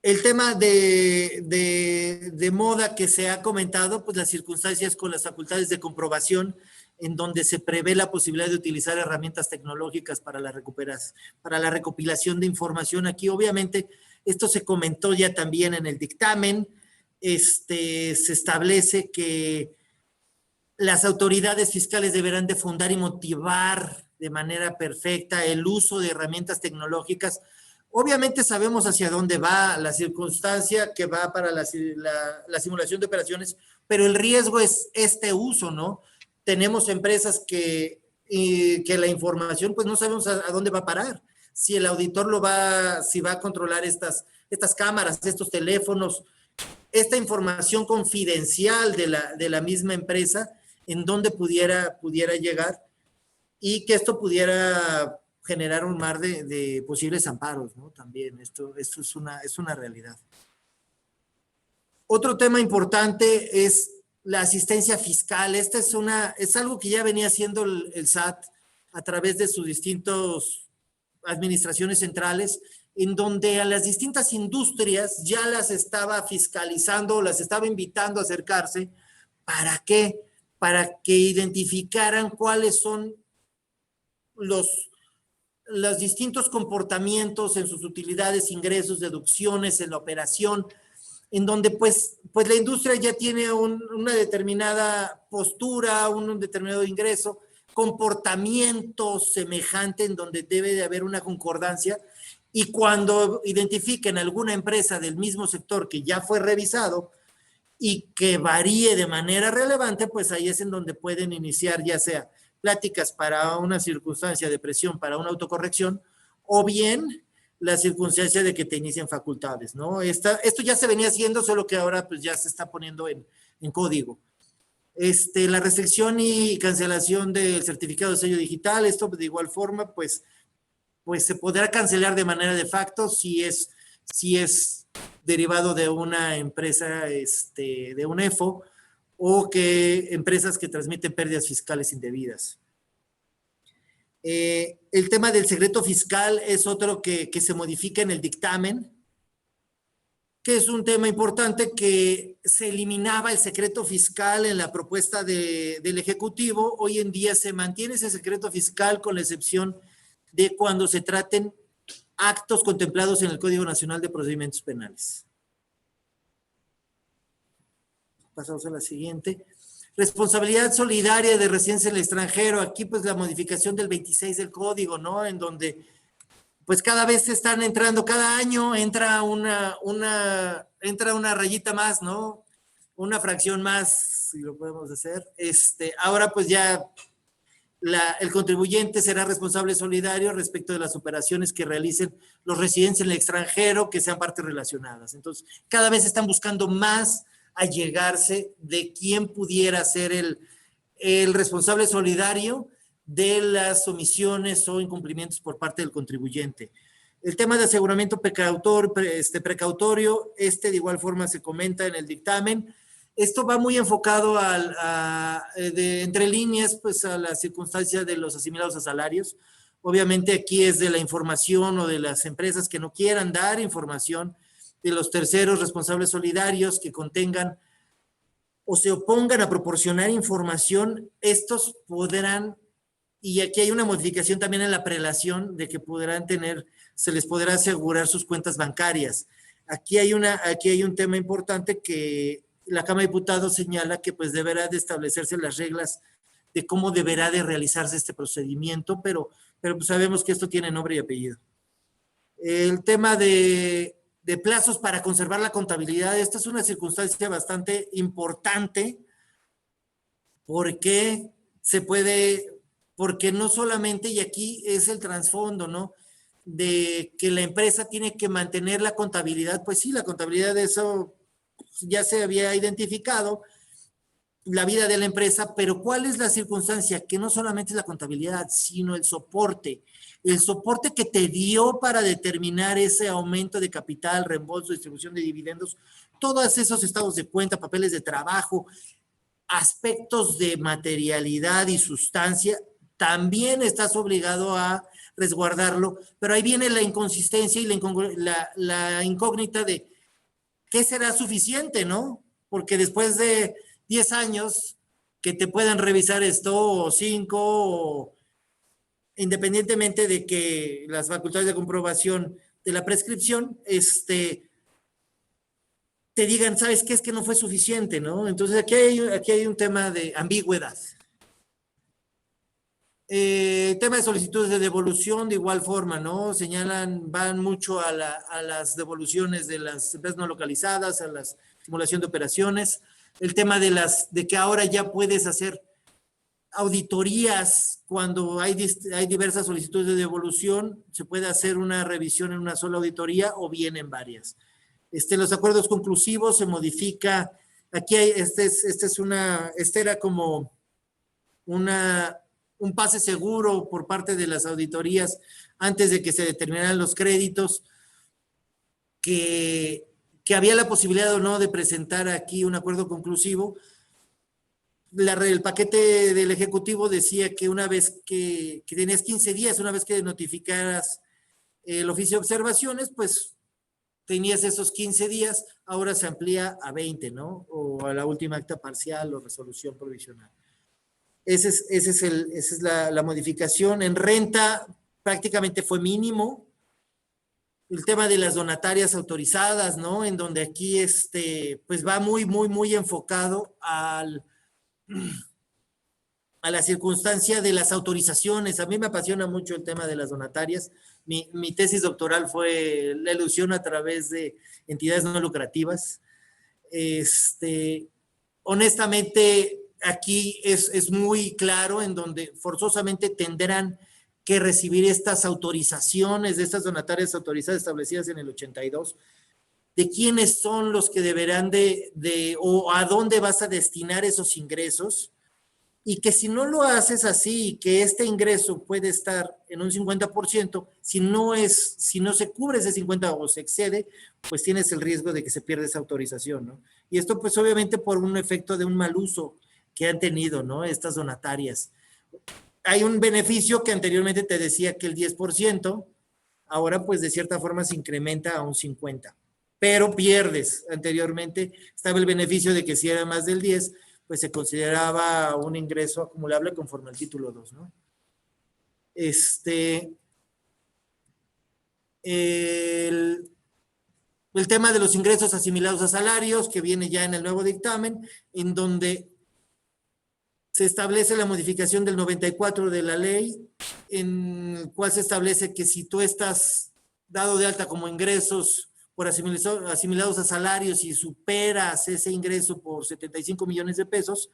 El tema de moda que se ha comentado, pues las circunstancias con las facultades de comprobación, en donde se prevé la posibilidad de utilizar herramientas tecnológicas para la recopilación de información. Aquí, obviamente, esto se comentó ya también en el dictamen. Se establece que las autoridades fiscales deberán de fundar y motivar de manera perfecta el uso de herramientas tecnológicas. Obviamente sabemos hacia dónde va la circunstancia que va para la simulación de operaciones, pero el riesgo es este uso, ¿no? Tenemos empresas que la información, pues no sabemos a dónde va a parar. Si el auditor si va a controlar estas cámaras, estos teléfonos, esta información confidencial de la misma empresa, en dónde pudiera llegar y que esto pudiera generar un mar de posibles amparos, ¿no? También esto es una realidad. Otro tema importante es la asistencia fiscal. Esta es algo que ya venía haciendo el SAT a través de sus distintas administraciones centrales, en donde a las distintas industrias ya las estaba fiscalizando, las estaba invitando a acercarse. ¿Para qué? Para que identificaran cuáles son los distintos comportamientos en sus utilidades, ingresos, deducciones, en la operación, en donde pues la industria ya tiene una determinada postura, un determinado ingreso, comportamiento semejante en donde debe de haber una concordancia, y cuando identifiquen alguna empresa del mismo sector que ya fue revisado y que varíe de manera relevante, pues ahí es en donde pueden iniciar ya sea pláticas para una circunstancia de presión, para una autocorrección, o bien la circunstancia de que te inicien facultades, ¿no? Esto ya se venía haciendo, solo que ahora pues ya se está poniendo en código. La restricción y cancelación del certificado de sello digital, esto de igual forma, pues se podrá cancelar de manera de facto si es derivado de una empresa, de un EFO, o que empresas que transmiten pérdidas fiscales indebidas. El tema del secreto fiscal es otro que se modifica en el dictamen, que es un tema importante, que se eliminaba el secreto fiscal en la propuesta del Ejecutivo. Hoy en día se mantiene ese secreto fiscal con la excepción de cuando se traten actos contemplados en el Código Nacional de Procedimientos Penales. Pasamos a la siguiente. Responsabilidad solidaria de residencia en el extranjero. Aquí pues la modificación del 26 del código, ¿no? En donde pues cada vez están entrando, cada año entra una rayita más, ¿no? Una fracción más, si lo podemos hacer. Ahora pues ya el contribuyente será responsable solidario respecto de las operaciones que realicen los residentes en el extranjero que sean partes relacionadas. Entonces, cada vez están buscando más allegarse de quién pudiera ser el responsable solidario de las omisiones o incumplimientos por parte del contribuyente. El tema de aseguramiento precautorio, de igual forma se comenta en el dictamen. Esto va muy enfocado entre líneas, pues a la circunstancia de los asimilados a salarios. Obviamente aquí es de la información o de las empresas que no quieran dar información de los terceros responsables solidarios que contengan o se opongan a proporcionar información. Estos podrán, y aquí hay una modificación también en la prelación, de que se les podrá asegurar sus cuentas bancarias. Aquí hay un tema importante que la Cámara de Diputados señala que pues deberá de establecerse las reglas de cómo deberá de realizarse este procedimiento, pero pues sabemos que esto tiene nombre y apellido. El tema de plazos para conservar la contabilidad, esta es una circunstancia bastante importante porque no solamente, y aquí es el trasfondo, ¿no? De que la empresa tiene que mantener la contabilidad, pues sí, la contabilidad de eso ya se había identificado, la vida de la empresa, pero ¿cuál es la circunstancia? Que no solamente es la contabilidad, sino el soporte que te dio para determinar ese aumento de capital, reembolso, distribución de dividendos, todos esos estados de cuenta, papeles de trabajo, aspectos de materialidad y sustancia, también estás obligado a resguardarlo, pero ahí viene la inconsistencia y la incógnita de ¿qué será suficiente, no? Porque después de 10 años que te puedan revisar esto, o 5, o independientemente de que las facultades de comprobación de la prescripción, te digan, ¿sabes qué? Es que no fue suficiente, ¿no? Entonces aquí hay un tema de ambigüedad. Tema de solicitudes de devolución, de igual forma, ¿no? Van mucho a las devoluciones de las empresas no localizadas, a la simulación de operaciones. El tema de que ahora ya puedes hacer auditorías cuando hay diversas solicitudes de devolución, se puede hacer una revisión en una sola auditoría o bien en varias. Los acuerdos conclusivos se modifica. Aquí hay, era como un pase seguro por parte de las auditorías antes de que se determinaran los créditos, que había la posibilidad o no de presentar aquí un acuerdo conclusivo. El paquete del Ejecutivo decía que una vez que tenías 15 días, una vez que notificaras el oficio de observaciones, pues tenías esos 15 días, ahora se amplía a 20, ¿no? O a la última acta parcial o resolución provisional. Esa es la modificación. En renta prácticamente fue mínimo. El tema de las donatarias autorizadas, ¿no? En donde aquí pues va muy enfocado a la circunstancia de las autorizaciones. A mí me apasiona mucho el tema de las donatarias. Mi tesis doctoral fue la elusión a través de entidades no lucrativas. Honestamente, aquí es muy claro en donde forzosamente tendrán que recibir estas autorizaciones de estas donatarias autorizadas establecidas en el 82, de quiénes son los que deberán o a dónde vas a destinar esos ingresos, y que si no lo haces así, que este ingreso puede estar en un 50%, si no se cubre ese 50% o se excede, pues tienes el riesgo de que se pierda esa autorización, ¿no? Y esto pues obviamente por un efecto de un mal uso que han tenido, ¿no? Estas donatarias. Hay un beneficio que anteriormente te decía que el 10%, ahora pues de cierta forma se incrementa a un 50%, pero pierdes. Anteriormente estaba el beneficio de que si era más del 10%, pues se consideraba un ingreso acumulable conforme al título 2, ¿no? El tema de los ingresos asimilados a salarios, que viene ya en el nuevo dictamen, en donde se establece la modificación del 94 de la ley, en el cual se establece que si tú estás dado de alta como ingresos por asimilados a salarios y superas ese ingreso por 75 millones de pesos,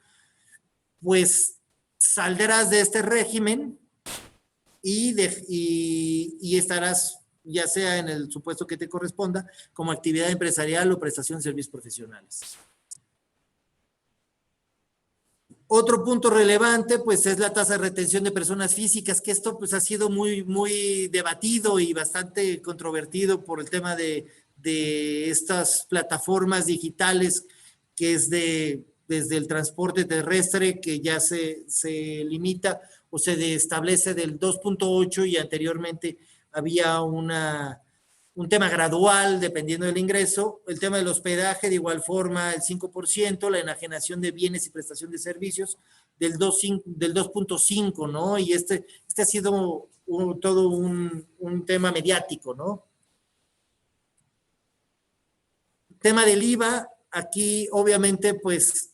pues saldrás de este régimen y estarás, ya sea en el supuesto que te corresponda, como actividad empresarial o prestación de servicios profesionales. Otro punto relevante, pues, es la tasa de retención de personas físicas, que esto, pues, ha sido muy debatido y bastante controvertido por el tema de estas plataformas digitales, que es desde el transporte terrestre, que ya se limita o se establece del 2.8 y anteriormente había un tema gradual dependiendo del ingreso. El tema del hospedaje, de igual forma, el 5%, la enajenación de bienes y prestación de servicios del 2.5, ¿no? Y este ha sido todo un tema mediático, ¿no? Tema del IVA, aquí obviamente pues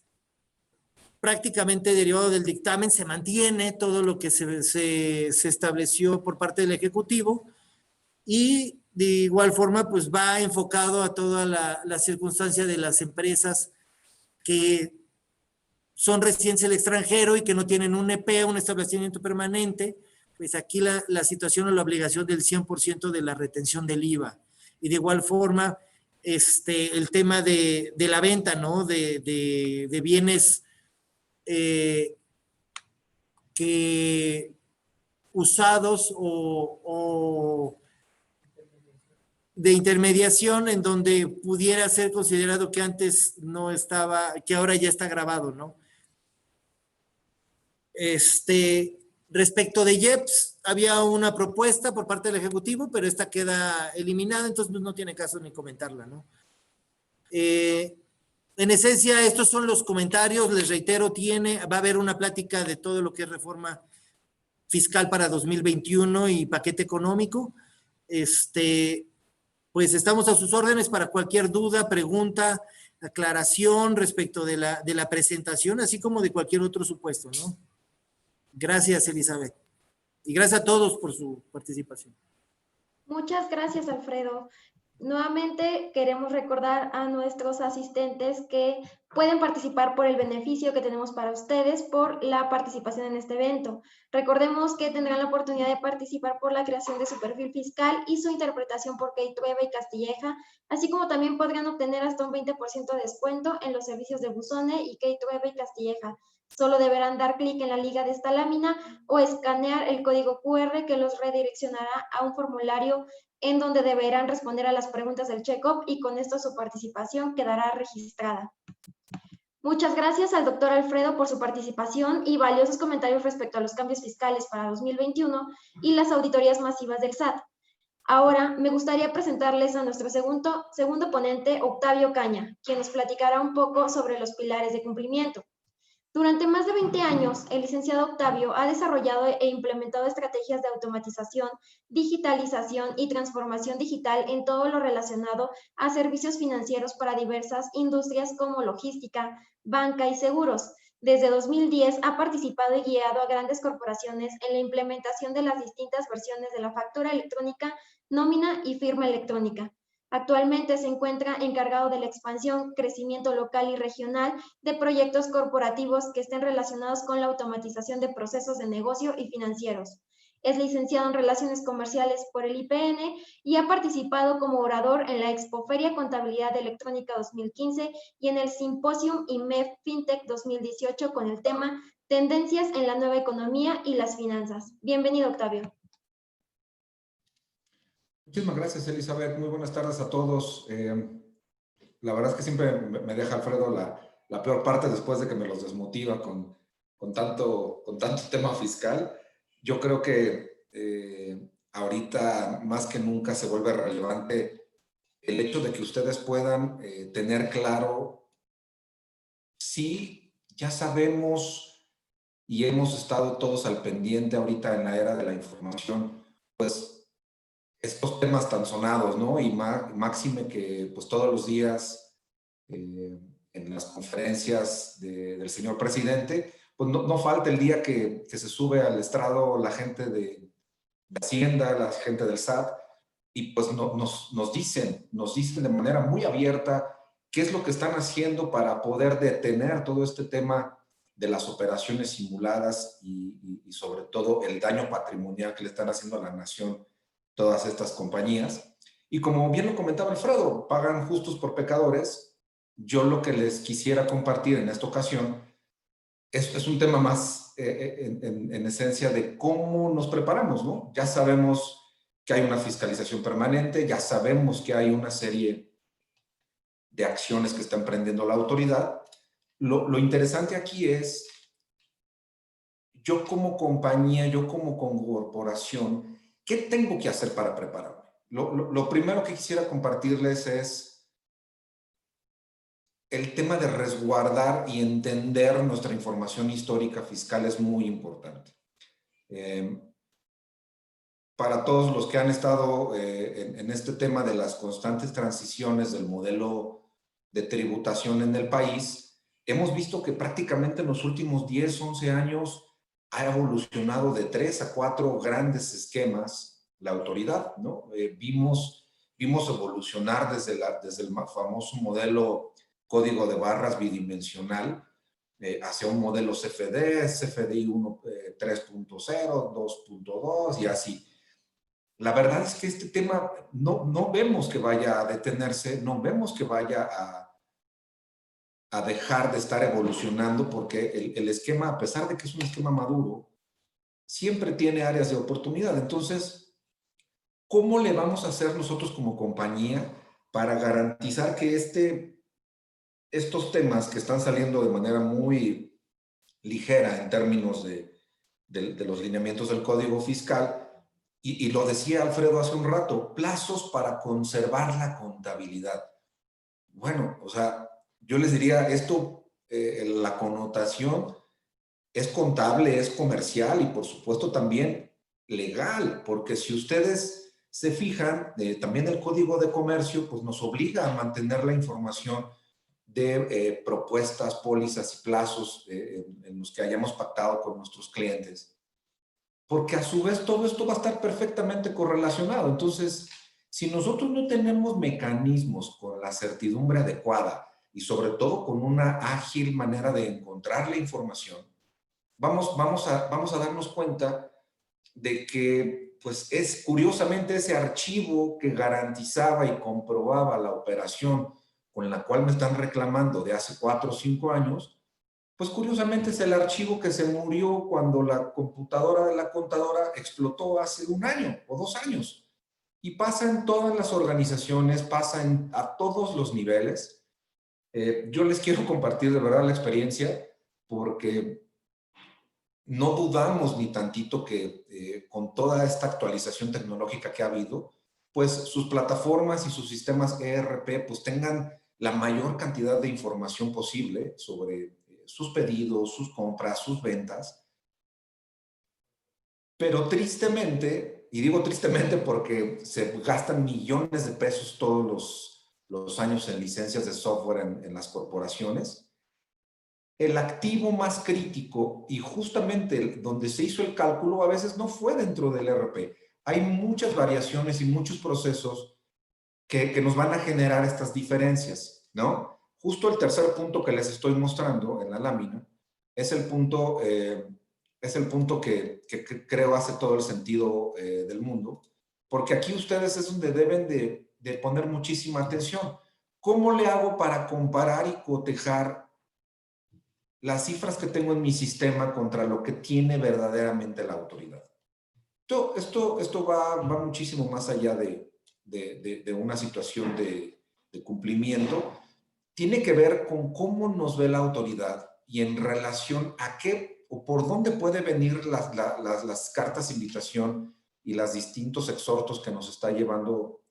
prácticamente derivado del dictamen se mantiene todo lo que se estableció por parte del Ejecutivo, y de igual forma pues va enfocado a toda la circunstancia de las empresas que son residentes del extranjero y que no tienen un EP, un establecimiento permanente. Pues aquí la situación o la obligación del 100% de la retención del IVA. Y de igual forma el tema de la venta, ¿no? De bienes que usados o de intermediación, en donde pudiera ser considerado que antes no estaba, que ahora ya está grabado, ¿no? Respecto de IEPS, había una propuesta por parte del Ejecutivo, pero esta queda eliminada, entonces no tiene caso ni comentarla, ¿no? En esencia, estos son los comentarios. Les reitero, va a haber una plática de todo lo que es reforma fiscal para 2021 y paquete económico. Pues estamos a sus órdenes para cualquier duda, pregunta, aclaración respecto de la presentación, así como de cualquier otro supuesto, ¿no? Gracias, Elizabeth. Y gracias a todos por su participación. Muchas gracias, Alfredo. Nuevamente queremos recordar a nuestros asistentes que pueden participar por el beneficio que tenemos para ustedes por la participación en este evento. Recordemos que tendrán la oportunidad de participar por la creación de su perfil fiscal y su interpretación por Key Trueba y Castilleja, así como también podrán obtener hasta un 20% de descuento en los servicios de Buzone y Key Trueba y Castilleja. Solo deberán dar clic en la liga de esta lámina o escanear el código QR que los redireccionará a un formulario en donde deberán responder a las preguntas del check-up y con esto su participación quedará registrada. Muchas gracias al doctor Alfredo por su participación y valiosos comentarios respecto a los cambios fiscales para 2021 y las auditorías masivas del SAT. Ahora me gustaría presentarles a nuestro segundo ponente, Octavio Caña, quien nos platicará un poco sobre los pilares de cumplimiento. Durante más de 20 años, el licenciado Octavio ha desarrollado e implementado estrategias de automatización, digitalización y transformación digital en todo lo relacionado a servicios financieros para diversas industrias como logística, banca y seguros. Desde 2010 ha participado y guiado a grandes corporaciones en la implementación de las distintas versiones de la factura electrónica, nómina y firma electrónica. Actualmente se encuentra encargado de la expansión, crecimiento local y regional de proyectos corporativos que estén relacionados con la automatización de procesos de negocio y financieros. Es licenciado en Relaciones Comerciales por el IPN y ha participado como orador en la Expoferia Contabilidad Electrónica 2015 y en el Simposium IMEF FinTech 2018 con el tema Tendencias en la nueva economía y las finanzas. Bienvenido, Octavio. Muchísimas gracias, Elizabeth. Muy buenas tardes a todos. La verdad es que siempre me deja Alfredo la peor parte después de que me los desmotiva con tanto tema fiscal. Yo creo que ahorita más que nunca se vuelve relevante el hecho de que ustedes puedan tener claro si ya sabemos y hemos estado todos al pendiente ahorita en la era de la información, pues estos temas tan sonados, ¿no? Y máxime que pues todos los días en las conferencias del señor presidente, pues no falta el día que se sube al estrado la gente de Hacienda, la gente del SAT, y pues nos dicen de manera muy abierta qué es lo que están haciendo para poder detener todo este tema de las operaciones simuladas y sobre todo el daño patrimonial que le están haciendo a la nación todas estas compañías. Y como bien lo comentaba Alfredo, pagan justos por pecadores. Yo lo que les quisiera compartir en esta ocasión es un tema más en esencia de cómo nos preparamos, ¿no? Ya sabemos que hay una fiscalización permanente, ya sabemos que hay una serie de acciones que está emprendiendo la autoridad. Lo interesante aquí es, yo como compañía, yo como corporación, ¿qué tengo que hacer para prepararme? Lo primero que quisiera compartirles es el tema de resguardar y entender nuestra información histórica fiscal es muy importante. Para todos los que han estado en este tema de las constantes transiciones del modelo de tributación en el país, hemos visto que prácticamente en los últimos 10, 11 años ha evolucionado de 3 a 4 grandes esquemas la autoridad, ¿no? Vimos evolucionar desde el famoso modelo código de barras bidimensional hacia un modelo CFD, CFDI 3.0, 2.2 y así. La verdad es que este tema no vemos que vaya a detenerse, no vemos que vaya a dejar de estar evolucionando porque el esquema, a pesar de que es un esquema maduro, siempre tiene áreas de oportunidad. Entonces, ¿cómo le vamos a hacer nosotros como compañía para garantizar que estos temas que están saliendo de manera muy ligera en términos de los lineamientos del Código Fiscal, y lo decía Alfredo hace un rato, plazos para conservar la contabilidad? Bueno, o sea, yo les diría, esto, la connotación es contable, es comercial y por supuesto también legal, porque si ustedes se fijan, también el Código de Comercio pues nos obliga a mantener la información de propuestas, pólizas y plazos en los que hayamos pactado con nuestros clientes, porque a su vez todo esto va a estar perfectamente correlacionado. Entonces, si nosotros no tenemos mecanismos con la certidumbre adecuada y sobre todo con una ágil manera de encontrar la información, vamos a darnos cuenta de que, pues, es curiosamente ese archivo que garantizaba y comprobaba la operación con la cual me están reclamando de hace 4 o 5 años, pues curiosamente es el archivo que se murió cuando la computadora de la contadora explotó hace 1 año o 2 años. Y pasa en todas las organizaciones, pasa a todos los niveles. Yo les quiero compartir de verdad la experiencia porque no dudamos ni tantito que con toda esta actualización tecnológica que ha habido, pues sus plataformas y sus sistemas ERP pues tengan la mayor cantidad de información posible sobre sus pedidos, sus compras, sus ventas. Pero tristemente, y digo tristemente porque se gastan millones de pesos todos los años en licencias de software en las corporaciones, el activo más crítico y justamente donde se hizo el cálculo a veces no fue dentro del ERP. Hay muchas variaciones y muchos procesos que nos van a generar estas diferencias, ¿no? Justo el tercer punto que les estoy mostrando en la lámina es el punto, que creo hace todo el sentido del mundo, porque aquí ustedes es donde deben de poner muchísima atención. ¿Cómo le hago para comparar y cotejar las cifras que tengo en mi sistema contra lo que tiene verdaderamente la autoridad? Esto va muchísimo más allá de una situación de cumplimiento. Tiene que ver con cómo nos ve la autoridad y en relación a qué o por dónde puede venir las cartas de invitación y los distintos exhortos que nos está llevando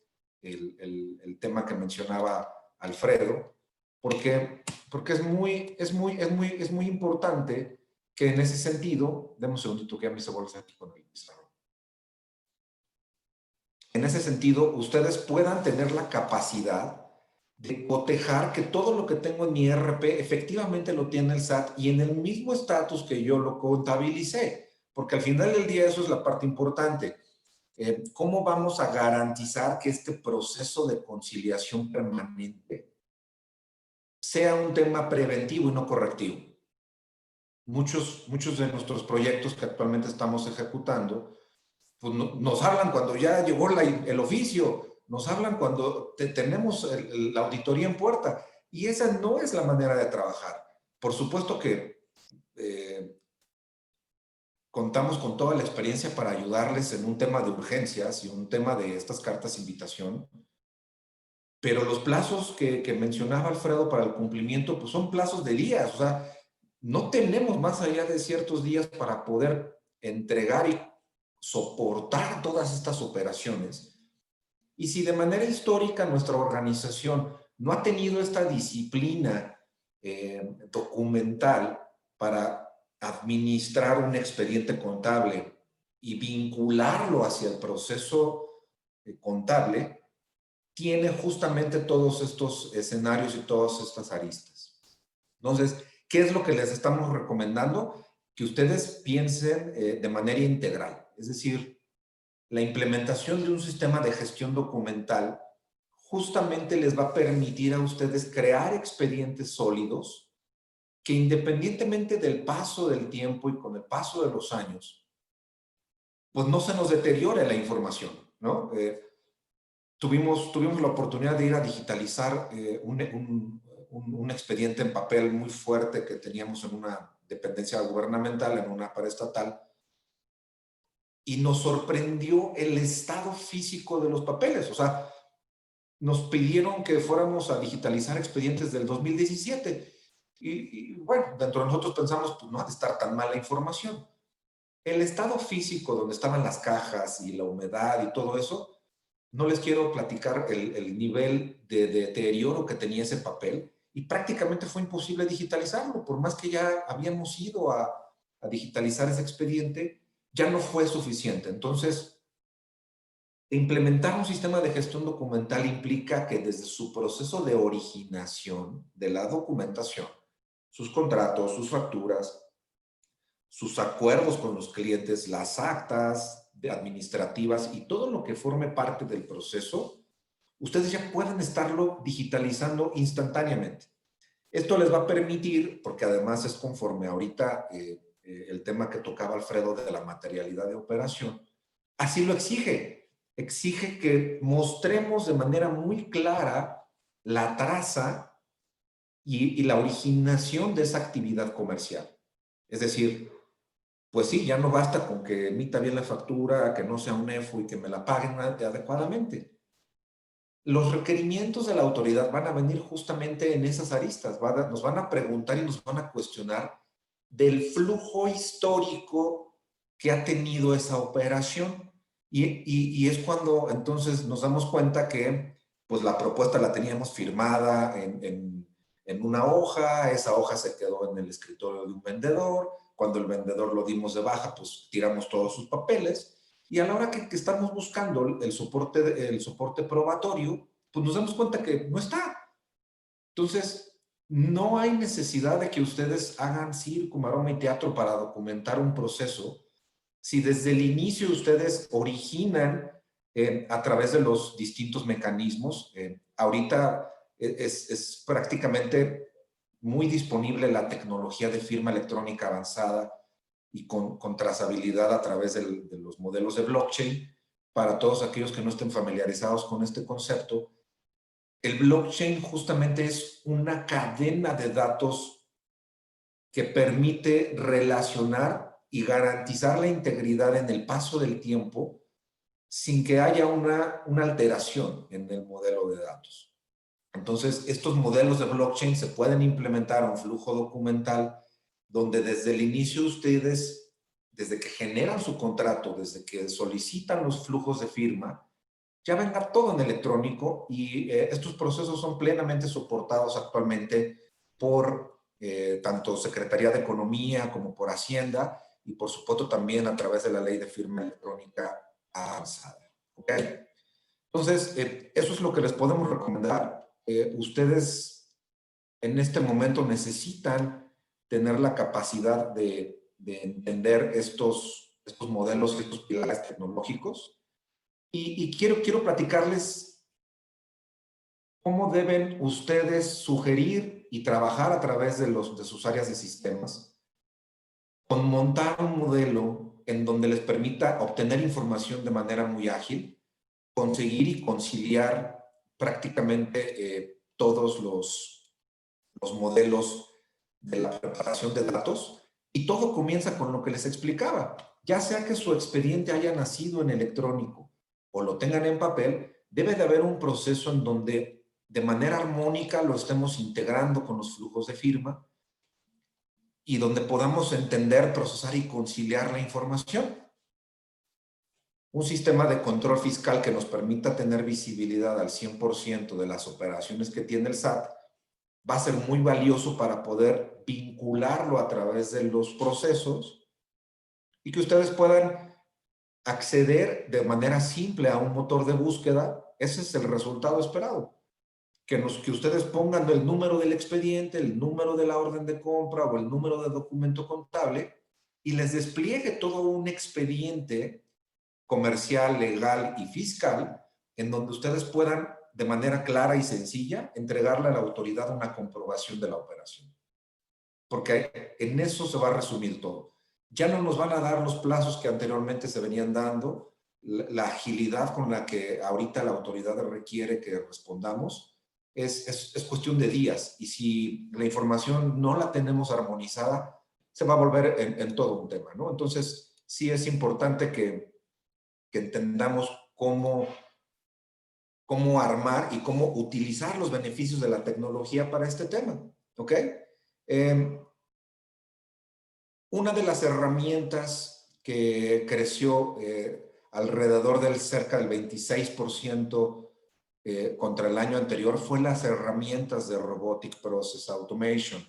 el tema que mencionaba Alfredo, porque es muy importante que en ese sentido, deme un segundito que ya me hice bolsa aquí con el pizarrón. En ese sentido, ustedes puedan tener la capacidad de cotejar que todo lo que tengo en mi ERP efectivamente lo tiene el SAT y en el mismo estatus que yo lo contabilicé, porque al final del día eso es la parte importante. ¿Cómo vamos a garantizar que este proceso de conciliación permanente sea un tema preventivo y no correctivo? Muchos de nuestros proyectos que actualmente estamos ejecutando, pues nos hablan cuando ya llegó el oficio, nos hablan cuando tenemos la auditoría en puerta, y esa no es la manera de trabajar. Por supuesto que contamos con toda la experiencia para ayudarles en un tema de urgencias y un tema de estas cartas de invitación, pero los plazos que mencionaba Alfredo para el cumplimiento, pues son plazos de días, o sea, no tenemos más allá de ciertos días para poder entregar y soportar todas estas operaciones. Y si de manera histórica nuestra organización no ha tenido esta disciplina documental para administrar un expediente contable y vincularlo hacia el proceso contable, tiene justamente todos estos escenarios y todas estas aristas. Entonces, ¿qué es lo que les estamos recomendando? Que ustedes piensen de manera integral, es decir, la implementación de un sistema de gestión documental justamente les va a permitir a ustedes crear expedientes sólidos que independientemente del paso del tiempo y con el paso de los años, pues no se nos deteriore la información, ¿no? Tuvimos la oportunidad de ir a digitalizar un expediente en papel muy fuerte que teníamos en una dependencia gubernamental, en una paraestatal, y nos sorprendió el estado físico de los papeles. O sea, nos pidieron que fuéramos a digitalizar expedientes del 2017. Y bueno, dentro de nosotros pensamos, pues no ha de estar tan mala información. El estado físico donde estaban las cajas y la humedad y todo eso, no les quiero platicar el nivel de deterioro que tenía ese papel y prácticamente fue imposible digitalizarlo. Por más que ya habíamos ido a digitalizar ese expediente, ya no fue suficiente. Entonces, implementar un sistema de gestión documental implica que desde su proceso de originación de la documentación, sus contratos, sus facturas, sus acuerdos con los clientes, las actas administrativas y todo lo que forme parte del proceso, ustedes ya pueden estarlo digitalizando instantáneamente. Esto les va a permitir, porque además es conforme ahorita el tema que tocaba Alfredo de la materialidad de operación, así lo exige. Exige que mostremos de manera muy clara la traza y la originación de esa actividad comercial. Es decir, pues sí, ya no basta con que emita bien la factura, que no sea un EFO y que me la paguen adecuadamente. Los requerimientos de la autoridad van a venir justamente en esas aristas. Nos van a preguntar y nos van a cuestionar del flujo histórico que ha tenido esa operación. Y es cuando entonces nos damos cuenta que pues la propuesta la teníamos firmada en una hoja, esa hoja se quedó en el escritorio de un vendedor, cuando el vendedor lo dimos de baja, pues tiramos todos sus papeles, y a la hora que estamos buscando el soporte probatorio, pues nos damos cuenta que no está. Entonces, no hay necesidad de que ustedes hagan circo, maroma y teatro para documentar un proceso. Si desde el inicio ustedes originan a través de los distintos mecanismos, ahorita es prácticamente muy disponible la tecnología de firma electrónica avanzada y con trazabilidad a través de los modelos de blockchain. Para todos aquellos que no estén familiarizados con este concepto, el blockchain justamente es una cadena de datos que permite relacionar y garantizar la integridad en el paso del tiempo sin que haya una alteración en el modelo de datos. Entonces, estos modelos de blockchain se pueden implementar a un flujo documental donde desde el inicio ustedes, desde que generan su contrato, desde que solicitan los flujos de firma, ya venga todo en electrónico y estos procesos son plenamente soportados actualmente por tanto Secretaría de Economía como por Hacienda y por supuesto también a través de la Ley de Firma Electrónica Avanzada. ¿Okay? Entonces, eso es lo que les podemos recomendar. Ustedes en este momento necesitan tener la capacidad de entender estos modelos, estos pilares tecnológicos. Y quiero platicarles cómo deben ustedes sugerir y trabajar a través de sus áreas de sistemas con montar un modelo en donde les permita obtener información de manera muy ágil, conseguir y conciliar prácticamente todos los modelos de la preparación de datos. Y todo comienza con lo que les explicaba. Ya sea que su expediente haya nacido en electrónico o lo tengan en papel, debe de haber un proceso en donde de manera armónica lo estemos integrando con los flujos de firma y donde podamos entender, procesar y conciliar la información. Un sistema de control fiscal que nos permita tener visibilidad al 100% de las operaciones que tiene el SAT va a ser muy valioso para poder vincularlo a través de los procesos y que ustedes puedan acceder de manera simple a un motor de búsqueda. Ese es el resultado esperado. Que ustedes pongan el número del expediente, el número de la orden de compra o el número de documento contable y les despliegue todo un expediente comercial, legal y fiscal en donde ustedes puedan de manera clara y sencilla entregarle a la autoridad una comprobación de la operación. Porque en eso se va a resumir todo. Ya no nos van a dar los plazos que anteriormente se venían dando, la agilidad con la que ahorita la autoridad requiere que respondamos, es cuestión de días. Y si la información no la tenemos armonizada, se va a volver en todo un tema, ¿no? Entonces, sí es importante que entendamos cómo armar y cómo utilizar los beneficios de la tecnología para este tema, ¿ok? Una de las herramientas que creció alrededor del cerca del 26% contra el año anterior fue las herramientas de Robotic Process Automation.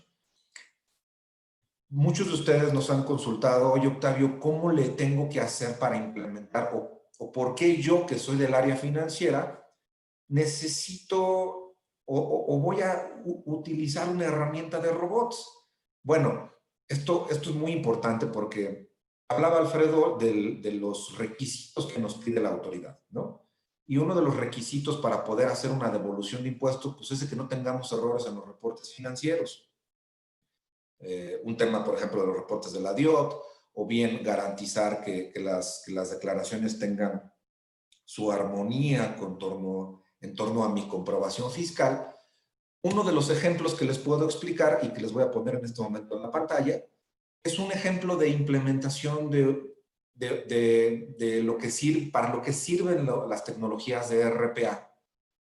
Muchos de ustedes nos han consultado, oye Octavio, ¿cómo le tengo que hacer para implementar o por qué yo, que soy del área financiera, necesito o voy a utilizar una herramienta de robots? Bueno, esto es muy importante porque hablaba Alfredo de los requisitos que nos pide la autoridad, ¿no? Y uno de los requisitos para poder hacer una devolución de impuestos, pues es que no tengamos errores en los reportes financieros. Un tema, por ejemplo, de los reportes de la DIOT, o bien garantizar que las declaraciones tengan su armonía en torno a mi comprobación fiscal. Uno de los ejemplos que les puedo explicar y que les voy a poner en este momento en la pantalla es un ejemplo de implementación de lo que sirve, para lo que sirven las tecnologías de RPA.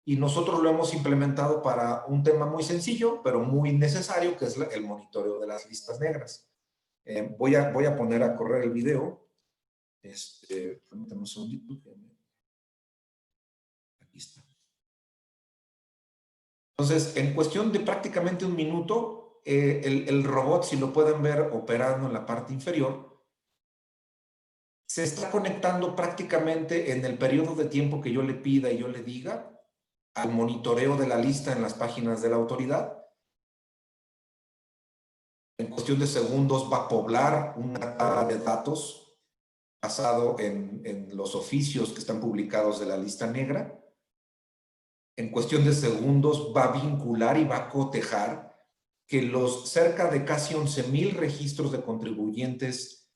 Y nosotros lo hemos implementado para un tema muy sencillo, pero muy necesario, que es el monitoreo de las listas negras. Voy a poner a correr el video. Permítanme un segundito. Aquí está. Entonces, en cuestión de prácticamente un minuto, el robot, si lo pueden ver operando en la parte inferior, se está conectando prácticamente en el periodo de tiempo que yo le pida y yo le diga al monitoreo de la lista en las páginas de la autoridad. En cuestión de segundos va a poblar una tabla de datos basado en los oficios que están publicados de la lista negra. En cuestión de segundos va a vincular y va a cotejar que los cerca de casi 11,000 registros de contribuyentes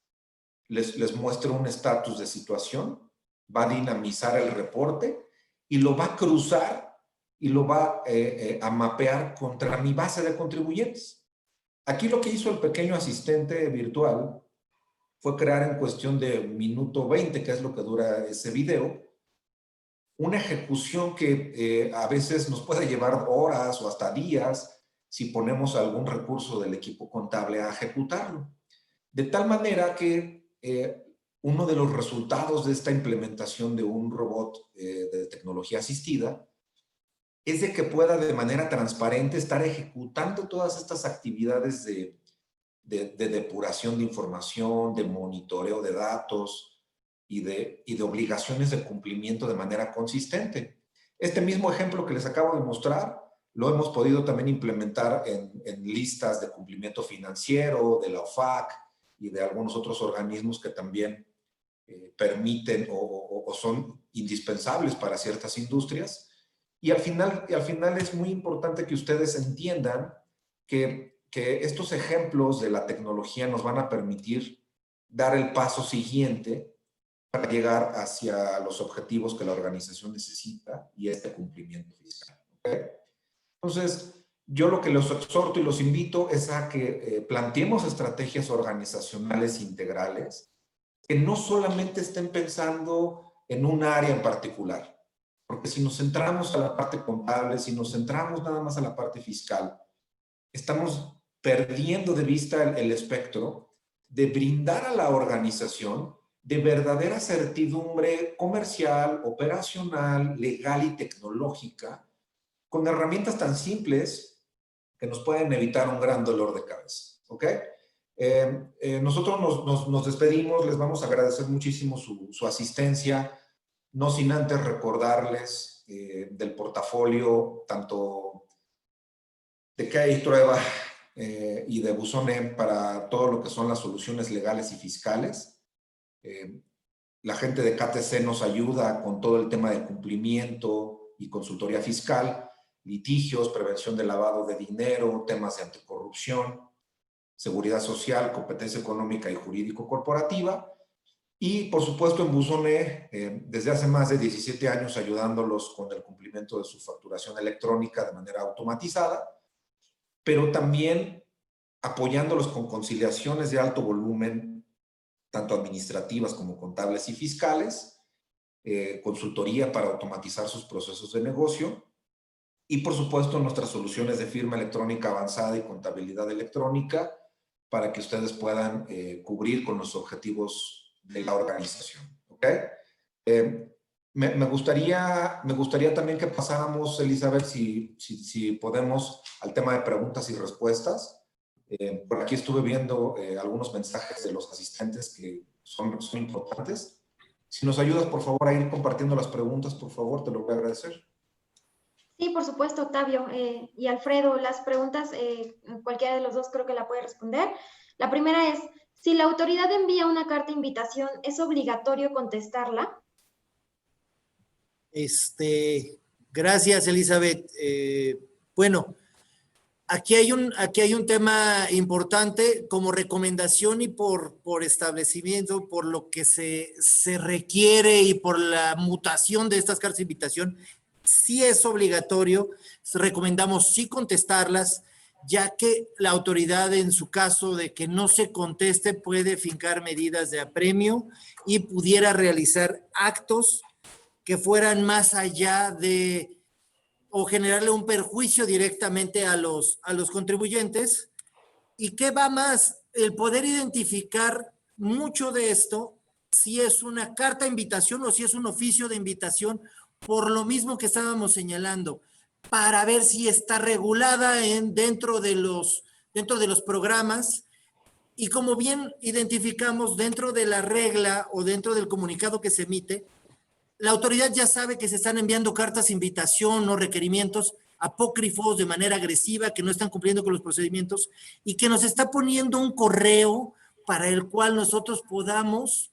les muestre un estatus de situación, va a dinamizar el reporte y lo va a cruzar y lo va a mapear contra mi base de contribuyentes. Aquí lo que hizo el pequeño asistente virtual fue crear en cuestión de minuto 20, que es lo que dura ese video, una ejecución que a veces nos puede llevar horas o hasta días si ponemos algún recurso del equipo contable a ejecutarlo. De tal manera que uno de los resultados de esta implementación de un robot de tecnología asistida es de que pueda de manera transparente estar ejecutando todas estas actividades de depuración de información, de monitoreo de datos y de obligaciones de cumplimiento de manera consistente. Este mismo ejemplo que les acabo de mostrar lo hemos podido también implementar en listas de cumplimiento financiero, de la OFAC y de algunos otros organismos que también permiten o son indispensables para ciertas industrias. Y al final es muy importante que ustedes entiendan que estos ejemplos de la tecnología nos van a permitir dar el paso siguiente para llegar hacia los objetivos que la organización necesita y este cumplimiento fiscal. ¿Okay? Entonces, yo lo que los exhorto y los invito es a que planteemos estrategias organizacionales integrales que no solamente estén pensando en un área en particular. Porque si nos centramos a la parte contable, si nos centramos nada más a la parte fiscal, estamos perdiendo de vista el espectro de brindar a la organización de verdadera certidumbre comercial, operacional, legal y tecnológica, con herramientas tan simples que nos pueden evitar un gran dolor de cabeza. ¿Ok? Nosotros nos despedimos, les vamos a agradecer muchísimo su asistencia, no sin antes recordarles del portafolio tanto de Key Trueba y de Buzone para todo lo que son las soluciones legales y fiscales. La gente de KTC nos ayuda con todo el tema de cumplimiento y consultoría fiscal, litigios, prevención de lavado de dinero, temas de anticorrupción, seguridad social, competencia económica y jurídico corporativa. Y, por supuesto, en Buzone, desde hace más de 17 años ayudándolos con el cumplimiento de su facturación electrónica de manera automatizada, pero también apoyándolos con conciliaciones de alto volumen, tanto administrativas como contables y fiscales, consultoría para automatizar sus procesos de negocio y, por supuesto, nuestras soluciones de firma electrónica avanzada y contabilidad electrónica para que ustedes puedan cubrir con los objetivos de la organización. ¿Ok? Me gustaría también que pasáramos, Elizabeth, si podemos, al tema de preguntas y respuestas. Por aquí estuve viendo algunos mensajes de los asistentes que son importantes. Si nos ayudas, por favor, a ir compartiendo las preguntas, por favor, te lo voy a agradecer. Sí, por supuesto, Octavio y Alfredo, las preguntas, cualquiera de los dos creo que la puede responder. La primera es, si la autoridad envía una carta de invitación, ¿es obligatorio contestarla? Gracias, Elizabeth. Bueno, aquí hay un tema importante como recomendación y por establecimiento, por lo que se requiere y por la mutación de estas cartas de invitación. sí es obligatorio, recomendamos sí contestarlas, ya que la autoridad, en su caso de que no se conteste, puede fincar medidas de apremio y pudiera realizar actos que fueran más allá de o generarle un perjuicio directamente a los contribuyentes. ¿Y qué va más? El poder identificar mucho de esto, si es una carta de invitación o si es un oficio de invitación, por lo mismo que estábamos señalando, para ver si está regulada dentro de los programas. Y como bien identificamos, dentro de la regla o dentro del comunicado que se emite, la autoridad ya sabe que se están enviando cartas de invitación o requerimientos apócrifos de manera agresiva, que no están cumpliendo con los procedimientos y que nos está poniendo un correo para el cual nosotros podamos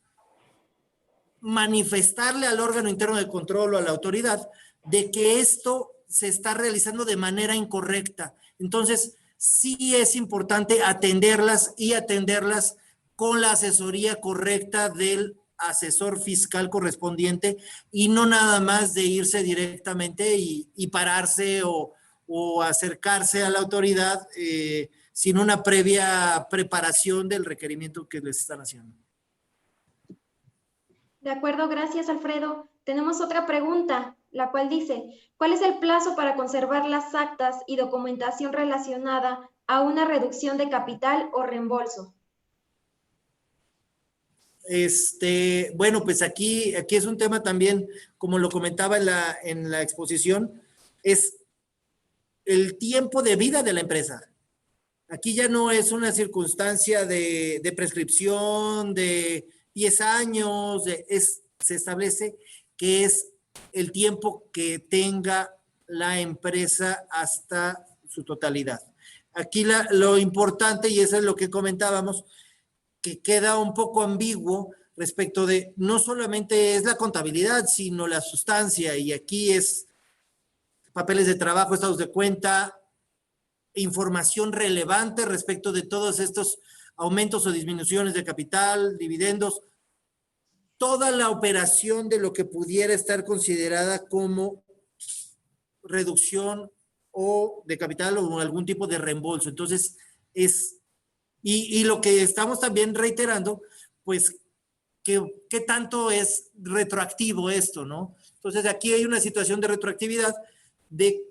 manifestarle al órgano interno de control o a la autoridad de que esto se está realizando de manera incorrecta. Entonces, sí es importante atenderlas y atenderlas con la asesoría correcta del asesor fiscal correspondiente y no nada más de irse directamente y pararse o acercarse a la autoridad sin una previa preparación del requerimiento que les están haciendo. De acuerdo, gracias, Alfredo. Tenemos otra pregunta, la cual dice, ¿cuál es el plazo para conservar las actas y documentación relacionada a una reducción de capital o reembolso? Bueno, pues aquí es un tema también, como lo comentaba en la exposición, es el tiempo de vida de la empresa. Aquí ya no es una circunstancia de prescripción de 10 años, se establece que es el tiempo que tenga la empresa hasta su totalidad. Aquí lo importante, y eso es lo que comentábamos, que queda un poco ambiguo respecto de no solamente es la contabilidad, sino la sustancia, y aquí es papeles de trabajo, estados de cuenta, información relevante respecto de todos estos aumentos o disminuciones de capital, dividendos, toda la operación de lo que pudiera estar considerada como reducción o de capital o algún tipo de reembolso. Entonces, y lo que estamos también reiterando, pues, ¿qué tanto es retroactivo esto, no? Entonces, aquí hay una situación de retroactividad de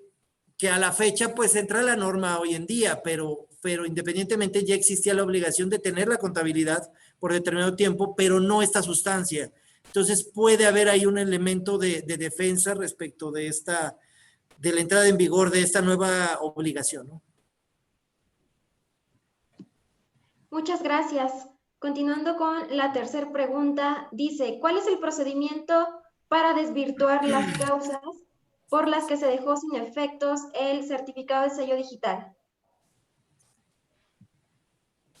que a la fecha, pues, entra la norma hoy en día, pero independientemente ya existía la obligación de tener la contabilidad por determinado tiempo, pero no esta sustancia. Entonces, puede haber ahí un elemento de defensa respecto de la entrada en vigor de esta nueva obligación, ¿no? Muchas gracias. Continuando con la tercera pregunta, dice, ¿cuál es el procedimiento para desvirtuar las causas por las que se dejó sin efectos el certificado de sello digital?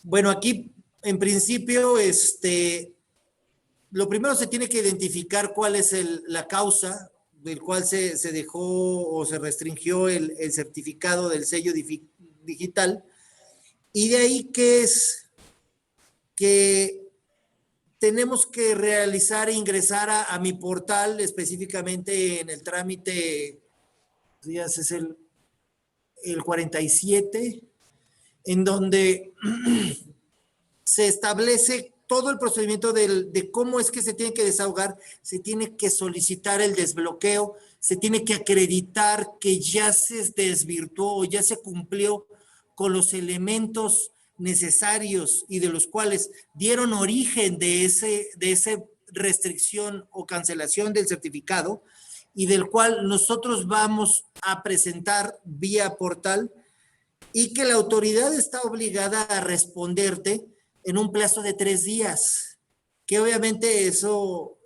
Bueno, aquí, en principio, lo primero se tiene que identificar cuál es la causa del cual se dejó o se restringió el certificado del sello digital, y de ahí que tenemos que realizar e ingresar a mi portal, específicamente en el trámite, días es el 47, en donde se establece todo el procedimiento de cómo es que se tiene que desahogar, se tiene que solicitar el desbloqueo, se tiene que acreditar que ya se desvirtuó o ya se cumplió con los elementos necesarios y de los cuales dieron origen de esa restricción o cancelación del certificado, y del cual nosotros vamos a presentar vía portal, y que la autoridad está obligada a responderte en un plazo de 3 días, que obviamente ese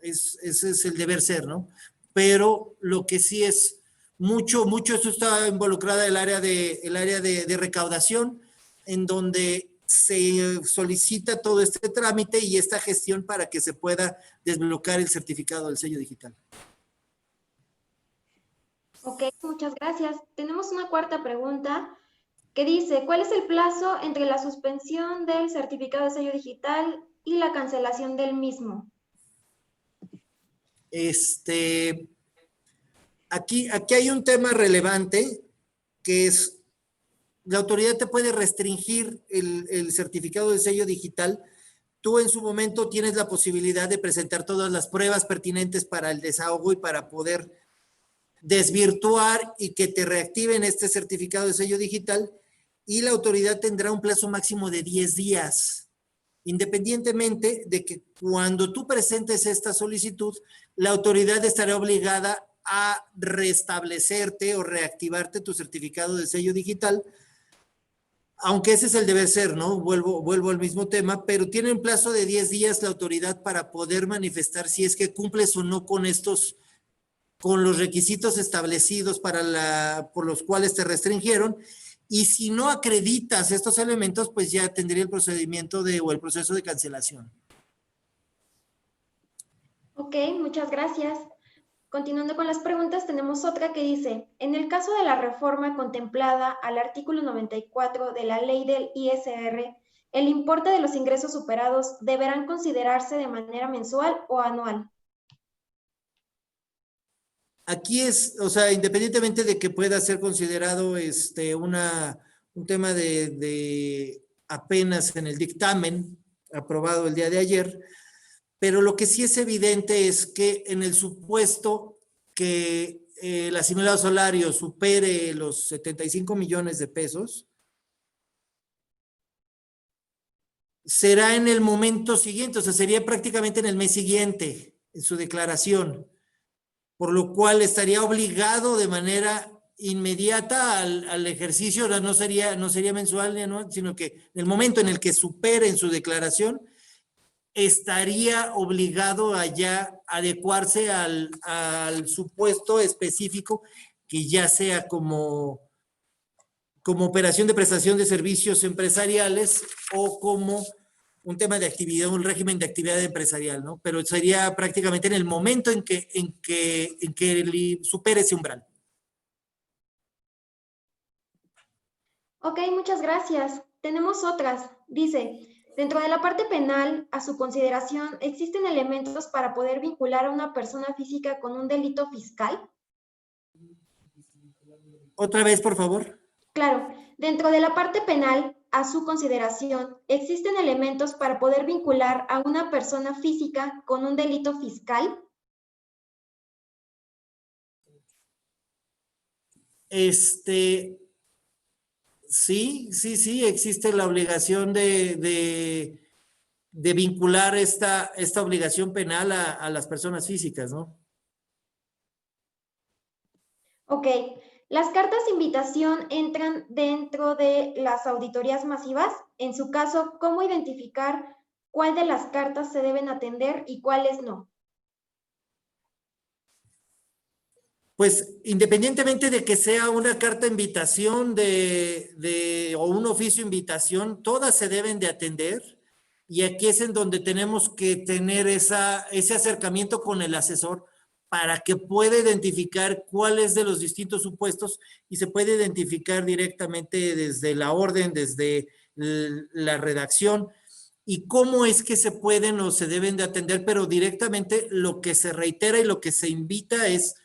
es el deber ser, ¿no? Pero lo que sí es mucho, esto está involucrada el área de recaudación, en donde se solicita todo este trámite y esta gestión para que se pueda desbloquear el certificado del sello digital. Ok, muchas gracias. Tenemos una cuarta pregunta que dice, ¿cuál es el plazo entre la suspensión del certificado de sello digital y la cancelación del mismo? aquí hay un tema relevante que es, la autoridad te puede restringir el certificado de sello digital. Tú en su momento tienes la posibilidad de presentar todas las pruebas pertinentes para el desahogo y para poder desvirtuar y que te reactiven este certificado de sello digital, y la autoridad tendrá un plazo máximo de 10 días, independientemente de que cuando tú presentes esta solicitud, la autoridad estará obligada a restablecerte o reactivarte tu certificado de sello digital, aunque ese es el deber ser, ¿no? Vuelvo al mismo tema, pero tiene un plazo de 10 días la autoridad para poder manifestar si es que cumples o no con los requisitos establecidos por los cuales te restringieron, y si no acreditas estos elementos, pues ya tendría el procedimiento o el proceso de cancelación. Ok, muchas gracias. Continuando con las preguntas, tenemos otra que dice, en el caso de la reforma contemplada al artículo 94 de la ley del ISR, ¿el importe de los ingresos superados deberán considerarse de manera mensual o anual? Aquí es, o sea, independientemente de que pueda ser considerado un tema de apenas en el dictamen aprobado el día de ayer, pero lo que sí es evidente es que en el supuesto que el asimilado salario supere los 75 millones de pesos, será en el momento siguiente, o sea, sería prácticamente en el mes siguiente, en su declaración, por lo cual estaría obligado de manera inmediata al ejercicio, no sería mensual ni anual, sino que en el momento en el que supere en su declaración, estaría obligado a ya adecuarse al supuesto específico, que ya sea como operación de prestación de servicios empresariales o como un tema de actividad, un régimen de actividad empresarial, ¿no? Pero sería prácticamente en el momento en que supere ese umbral. Ok, muchas gracias. Tenemos otras. Dice, dentro de la parte penal, a su consideración, ¿existen elementos para poder vincular a una persona física con un delito fiscal? Otra vez, por favor. Claro, dentro de la parte penal, a su consideración, ¿existen elementos para poder vincular a una persona física con un delito fiscal? Sí, existe la obligación de vincular esta obligación penal a las personas físicas, ¿no? Ok, ¿las cartas de invitación entran dentro de las auditorías masivas? En su caso, ¿cómo identificar cuál de las cartas se deben atender y cuáles no? Pues independientemente de que sea una carta de invitación o un oficio de invitación, todas se deben de atender, y aquí es en donde tenemos que tener ese acercamiento con el asesor para que pueda identificar cuáles de los distintos supuestos, y se puede identificar directamente desde la orden, desde la redacción, y cómo es que se pueden o se deben de atender, pero directamente lo que se reitera y lo que se invita es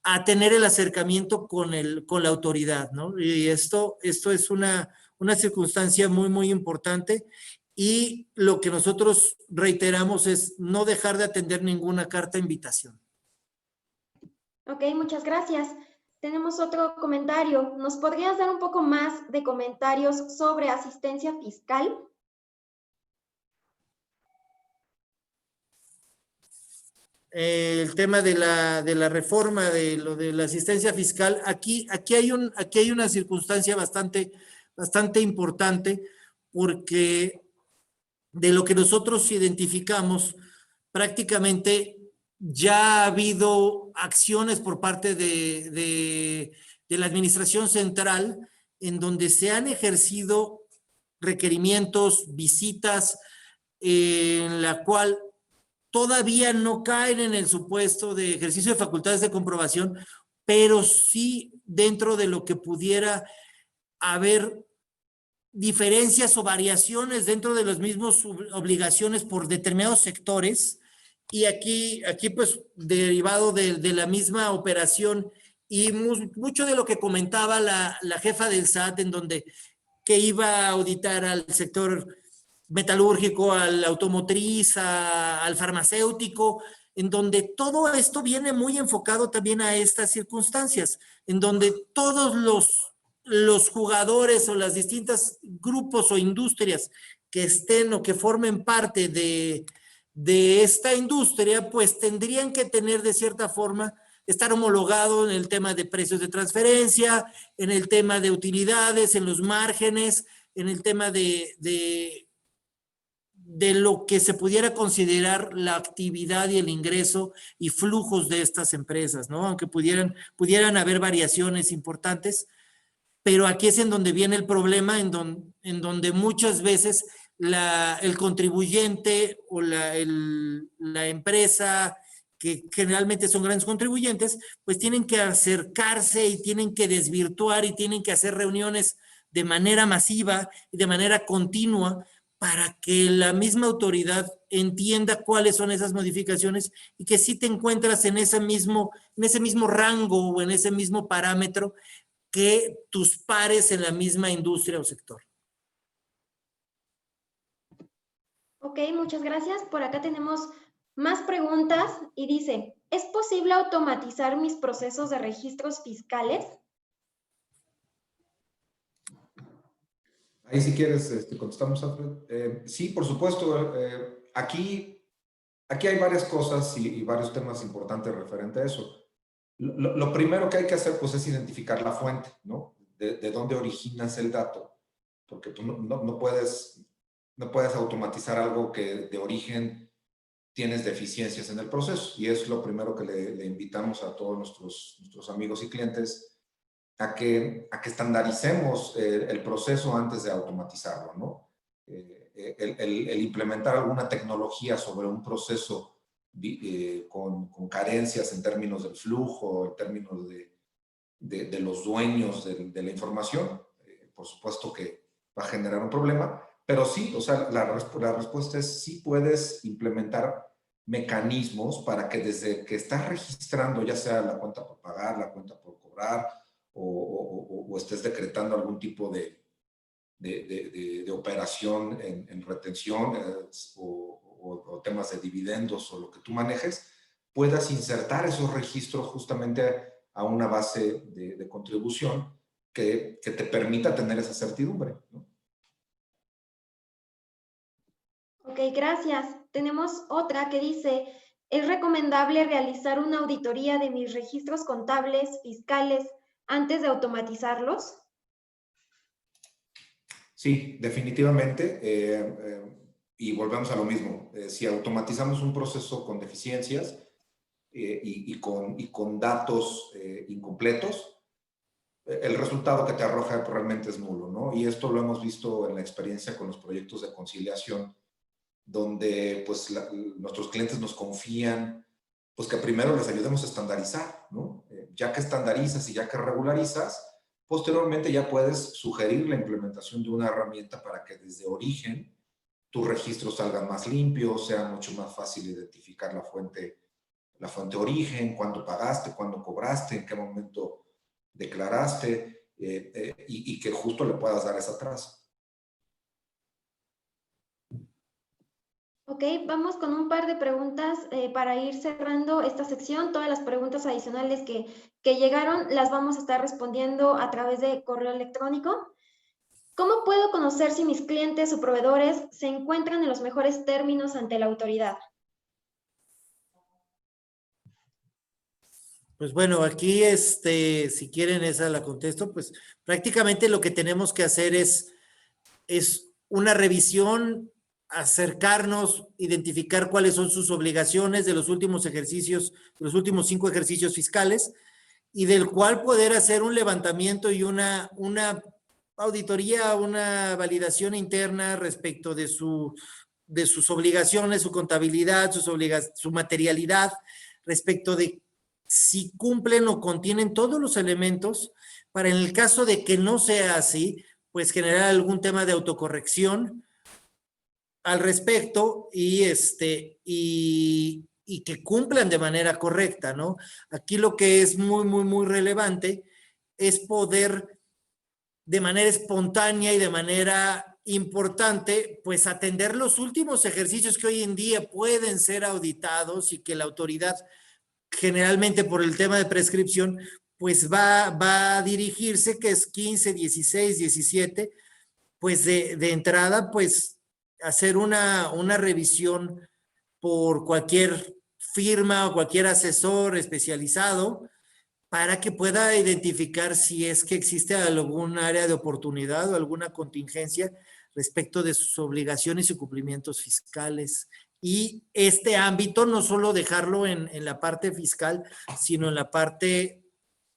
a tener el acercamiento con la autoridad, ¿no? Y esto es una circunstancia muy, muy importante, y lo que nosotros reiteramos es no dejar de atender ninguna carta de invitación. Ok, muchas gracias. Tenemos otro comentario. ¿Nos podrías dar un poco más de comentarios sobre asistencia fiscal? El tema de la reforma, de lo de la asistencia fiscal, aquí hay una circunstancia bastante importante, porque de lo que nosotros identificamos, prácticamente ya ha habido acciones por parte de la administración central en donde se han ejercido requerimientos, visitas, en la cual todavía no caen en el supuesto de ejercicio de facultades de comprobación, pero sí dentro de lo que pudiera haber diferencias o variaciones dentro de las mismas obligaciones por determinados sectores. Y aquí pues derivado de la misma operación y mucho de lo que comentaba la jefa del SAT, en donde que iba a auditar al sector metalúrgico, al automotriz, al farmacéutico, en donde todo esto viene muy enfocado también a estas circunstancias, en donde todos los jugadores o las distintas grupos o industrias que estén o que formen parte de esta industria, pues tendrían que tener de cierta forma, estar homologado en el tema de precios de transferencia, en el tema de utilidades, en los márgenes, en el tema de lo que se pudiera considerar la actividad y el ingreso y flujos de estas empresas, ¿no? Aunque pudieran haber variaciones importantes, pero aquí es en donde viene el problema, en donde muchas veces el contribuyente o la empresa, que generalmente son grandes contribuyentes, pues tienen que acercarse y tienen que desvirtuar y tienen que hacer reuniones de manera masiva y de manera continua para que la misma autoridad entienda cuáles son esas modificaciones y que sí te encuentras en ese mismo rango o en ese mismo parámetro que tus pares en la misma industria o sector. Ok, muchas gracias. Por acá tenemos más preguntas y dice, ¿es posible automatizar mis procesos de registros fiscales? Ahí si quieres contestamos, Alfred. Sí, por supuesto. Aquí hay varias cosas y varios temas importantes referente a eso. Lo primero que hay que hacer pues es identificar la fuente, ¿no? De dónde originas el dato, porque tú no puedes automatizar algo que de origen tienes deficiencias en el proceso, y es lo primero que le invitamos a todos nuestros amigos y clientes a que estandaricemos el proceso antes de automatizarlo, ¿no? El implementar alguna tecnología sobre un proceso con carencias en términos del flujo, en términos de los dueños de la información, por supuesto que va a generar un problema, pero sí, o sea, la respuesta es sí puedes implementar mecanismos para que desde que estás registrando, ya sea la cuenta por pagar, la cuenta por cobrar, o estés decretando algún tipo de operación en retención o temas de dividendos o lo que tú manejes, puedas insertar esos registros justamente a una base de contribución que te permita tener esa certidumbre, ¿no? Ok, gracias. Tenemos otra que dice, ¿es recomendable realizar una auditoría de mis registros contables, fiscales, antes de automatizarlos? Sí, definitivamente. Y volvemos a lo mismo. Si automatizamos un proceso con deficiencias y con datos incompletos, el resultado que te arroja realmente es nulo, ¿no? Y esto lo hemos visto en la experiencia con los proyectos de conciliación, donde pues nuestros clientes nos confían, pues que primero les ayudemos a estandarizar, ¿no? Ya que estandarizas y ya que regularizas, posteriormente ya puedes sugerir la implementación de una herramienta para que desde origen tus registros salgan más limpios, sea mucho más fácil identificar la fuente origen, cuándo pagaste, cuándo cobraste, en qué momento declaraste, y que justo le puedas dar esa traza. Ok, vamos con un par de preguntas para ir cerrando esta sección. Todas las preguntas adicionales que llegaron las vamos a estar respondiendo a través de correo electrónico. ¿Cómo puedo conocer si mis clientes o proveedores se encuentran en los mejores términos ante la autoridad? Pues bueno, aquí si quieren esa la contesto, pues prácticamente lo que tenemos que hacer es una revisión, acercarnos, identificar cuáles son sus obligaciones de los últimos ejercicios, de los últimos 5 ejercicios fiscales, y del cual poder hacer un levantamiento y una auditoría, una validación interna respecto de sus obligaciones, su contabilidad, su materialidad, respecto de si cumplen o contienen todos los elementos para, en el caso de que no sea así, pues generar algún tema de autocorrección al respecto y y que cumplan de manera correcta, ¿no? Aquí lo que es muy, muy, muy relevante es poder de manera espontánea y de manera importante, pues atender los últimos ejercicios que hoy en día pueden ser auditados y que la autoridad, generalmente por el tema de prescripción, pues va a dirigirse, que es 15, 16, 17, pues de entrada, pues hacer una revisión por cualquier firma o cualquier asesor especializado para que pueda identificar si es que existe algún área de oportunidad o alguna contingencia respecto de sus obligaciones y cumplimientos fiscales. Y este ámbito no solo dejarlo en la parte fiscal, sino en la parte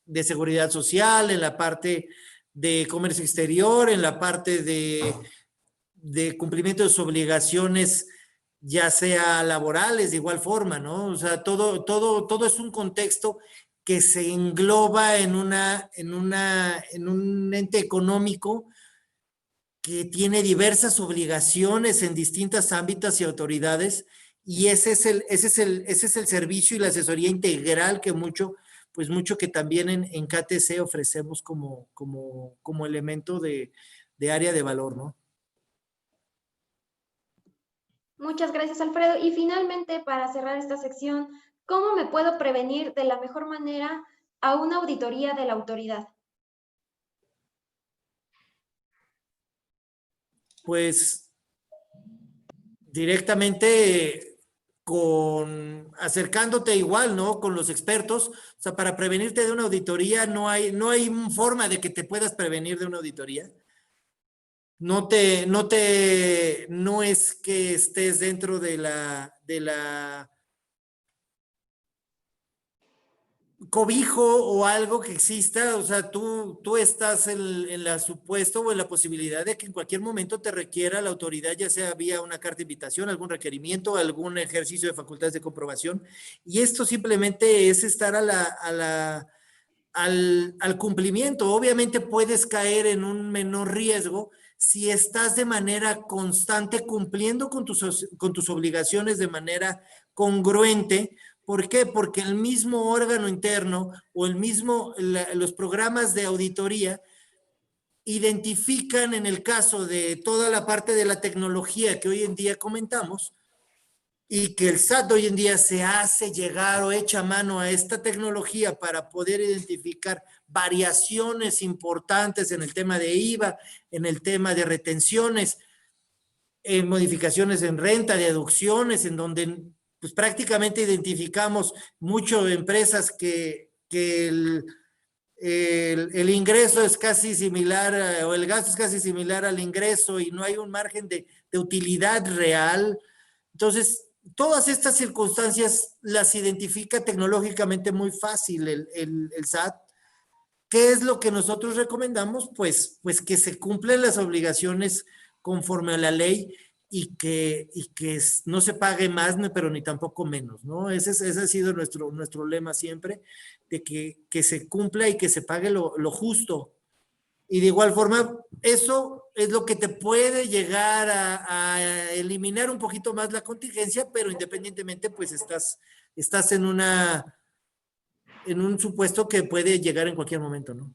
de seguridad social, en la parte de comercio exterior, en la parte de cumplimiento de sus obligaciones, ya sea laborales, de igual forma, ¿no? O sea, todo es un contexto que se engloba en un ente económico que tiene diversas obligaciones en distintos ámbitos y autoridades, y ese es el servicio y la asesoría integral que mucho que también en KTC ofrecemos como elemento de área de valor, ¿no? Muchas gracias, Alfredo. Y finalmente, para cerrar esta sección, ¿cómo me puedo prevenir de la mejor manera a una auditoría de la autoridad? Pues directamente acercándote igual, ¿no? Con los expertos. O sea, para prevenirte de una auditoría no hay forma de que te puedas prevenir de una auditoría. No es que estés dentro de la cobijo o algo que exista, o sea, tú estás en la supuesto o en la posibilidad de que en cualquier momento te requiera la autoridad, ya sea vía una carta de invitación, algún requerimiento, algún ejercicio de facultades de comprobación, y esto simplemente es estar al cumplimiento. Obviamente puedes caer en un menor riesgo si estás de manera constante cumpliendo con tus obligaciones de manera congruente. ¿Por qué? Porque el mismo órgano interno o los programas de auditoría identifican, en el caso de toda la parte de la tecnología que hoy en día comentamos, y que el SAT hoy en día se hace llegar o echa mano a esta tecnología para poder identificar variaciones importantes en el tema de IVA, en el tema de retenciones, en modificaciones en renta, deducciones, en donde pues prácticamente identificamos mucho empresas que el ingreso es casi similar o el gasto es casi similar al ingreso y no hay un margen de utilidad real. Entonces, todas estas circunstancias las identifica tecnológicamente muy fácil el SAT. ¿Qué es lo que nosotros recomendamos? Pues que se cumplen las obligaciones conforme a la ley y que no se pague más, pero ni tampoco menos, ¿no? Ese ha sido nuestro lema siempre, de que se cumpla y que se pague lo justo. Y de igual forma, eso es lo que te puede llegar a eliminar un poquito más la contingencia, pero independientemente, pues estás en un supuesto que puede llegar en cualquier momento, ¿no?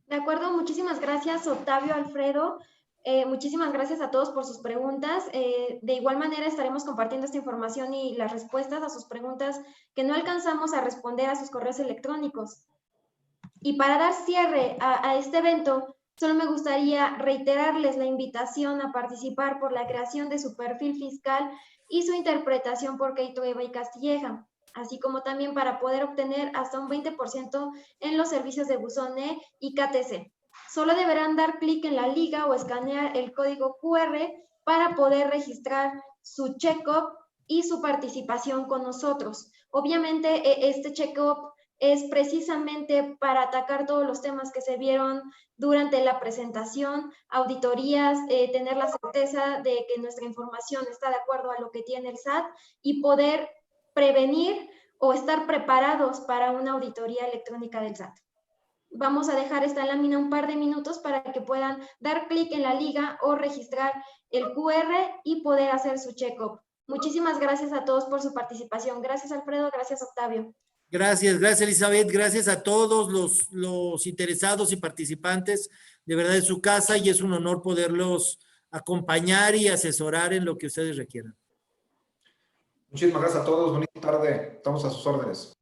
De acuerdo, muchísimas gracias, Octavio, Alfredo. Muchísimas gracias a todos por sus preguntas. De igual manera estaremos compartiendo esta información y las respuestas a sus preguntas que no alcanzamos a responder a sus correos electrónicos. Y para dar cierre a este evento, solo me gustaría reiterarles la invitación a participar por la creación de su perfil fiscal y su interpretación por Key Trueba y Castilleja, así como también para poder obtener hasta un 20% en los servicios de buzón E y KTC. Solo deberán dar clic en la liga o escanear el código QR para poder registrar su check-up y su participación con nosotros. Obviamente, este check-up es precisamente para atacar todos los temas que se vieron durante la presentación, auditorías, tener la certeza de que nuestra información está de acuerdo a lo que tiene el SAT y poder prevenir o estar preparados para una auditoría electrónica del SAT. Vamos a dejar esta lámina un par de minutos para que puedan dar clic en la liga o registrar el QR y poder hacer su check-up. Muchísimas gracias a todos por su participación. Gracias, Alfredo. Gracias, Octavio. Gracias, gracias Elizabeth, gracias a todos los interesados y participantes. De verdad es su casa y es un honor poderlos acompañar y asesorar en lo que ustedes requieran. Muchísimas gracias a todos. Bonita tarde. Estamos a sus órdenes.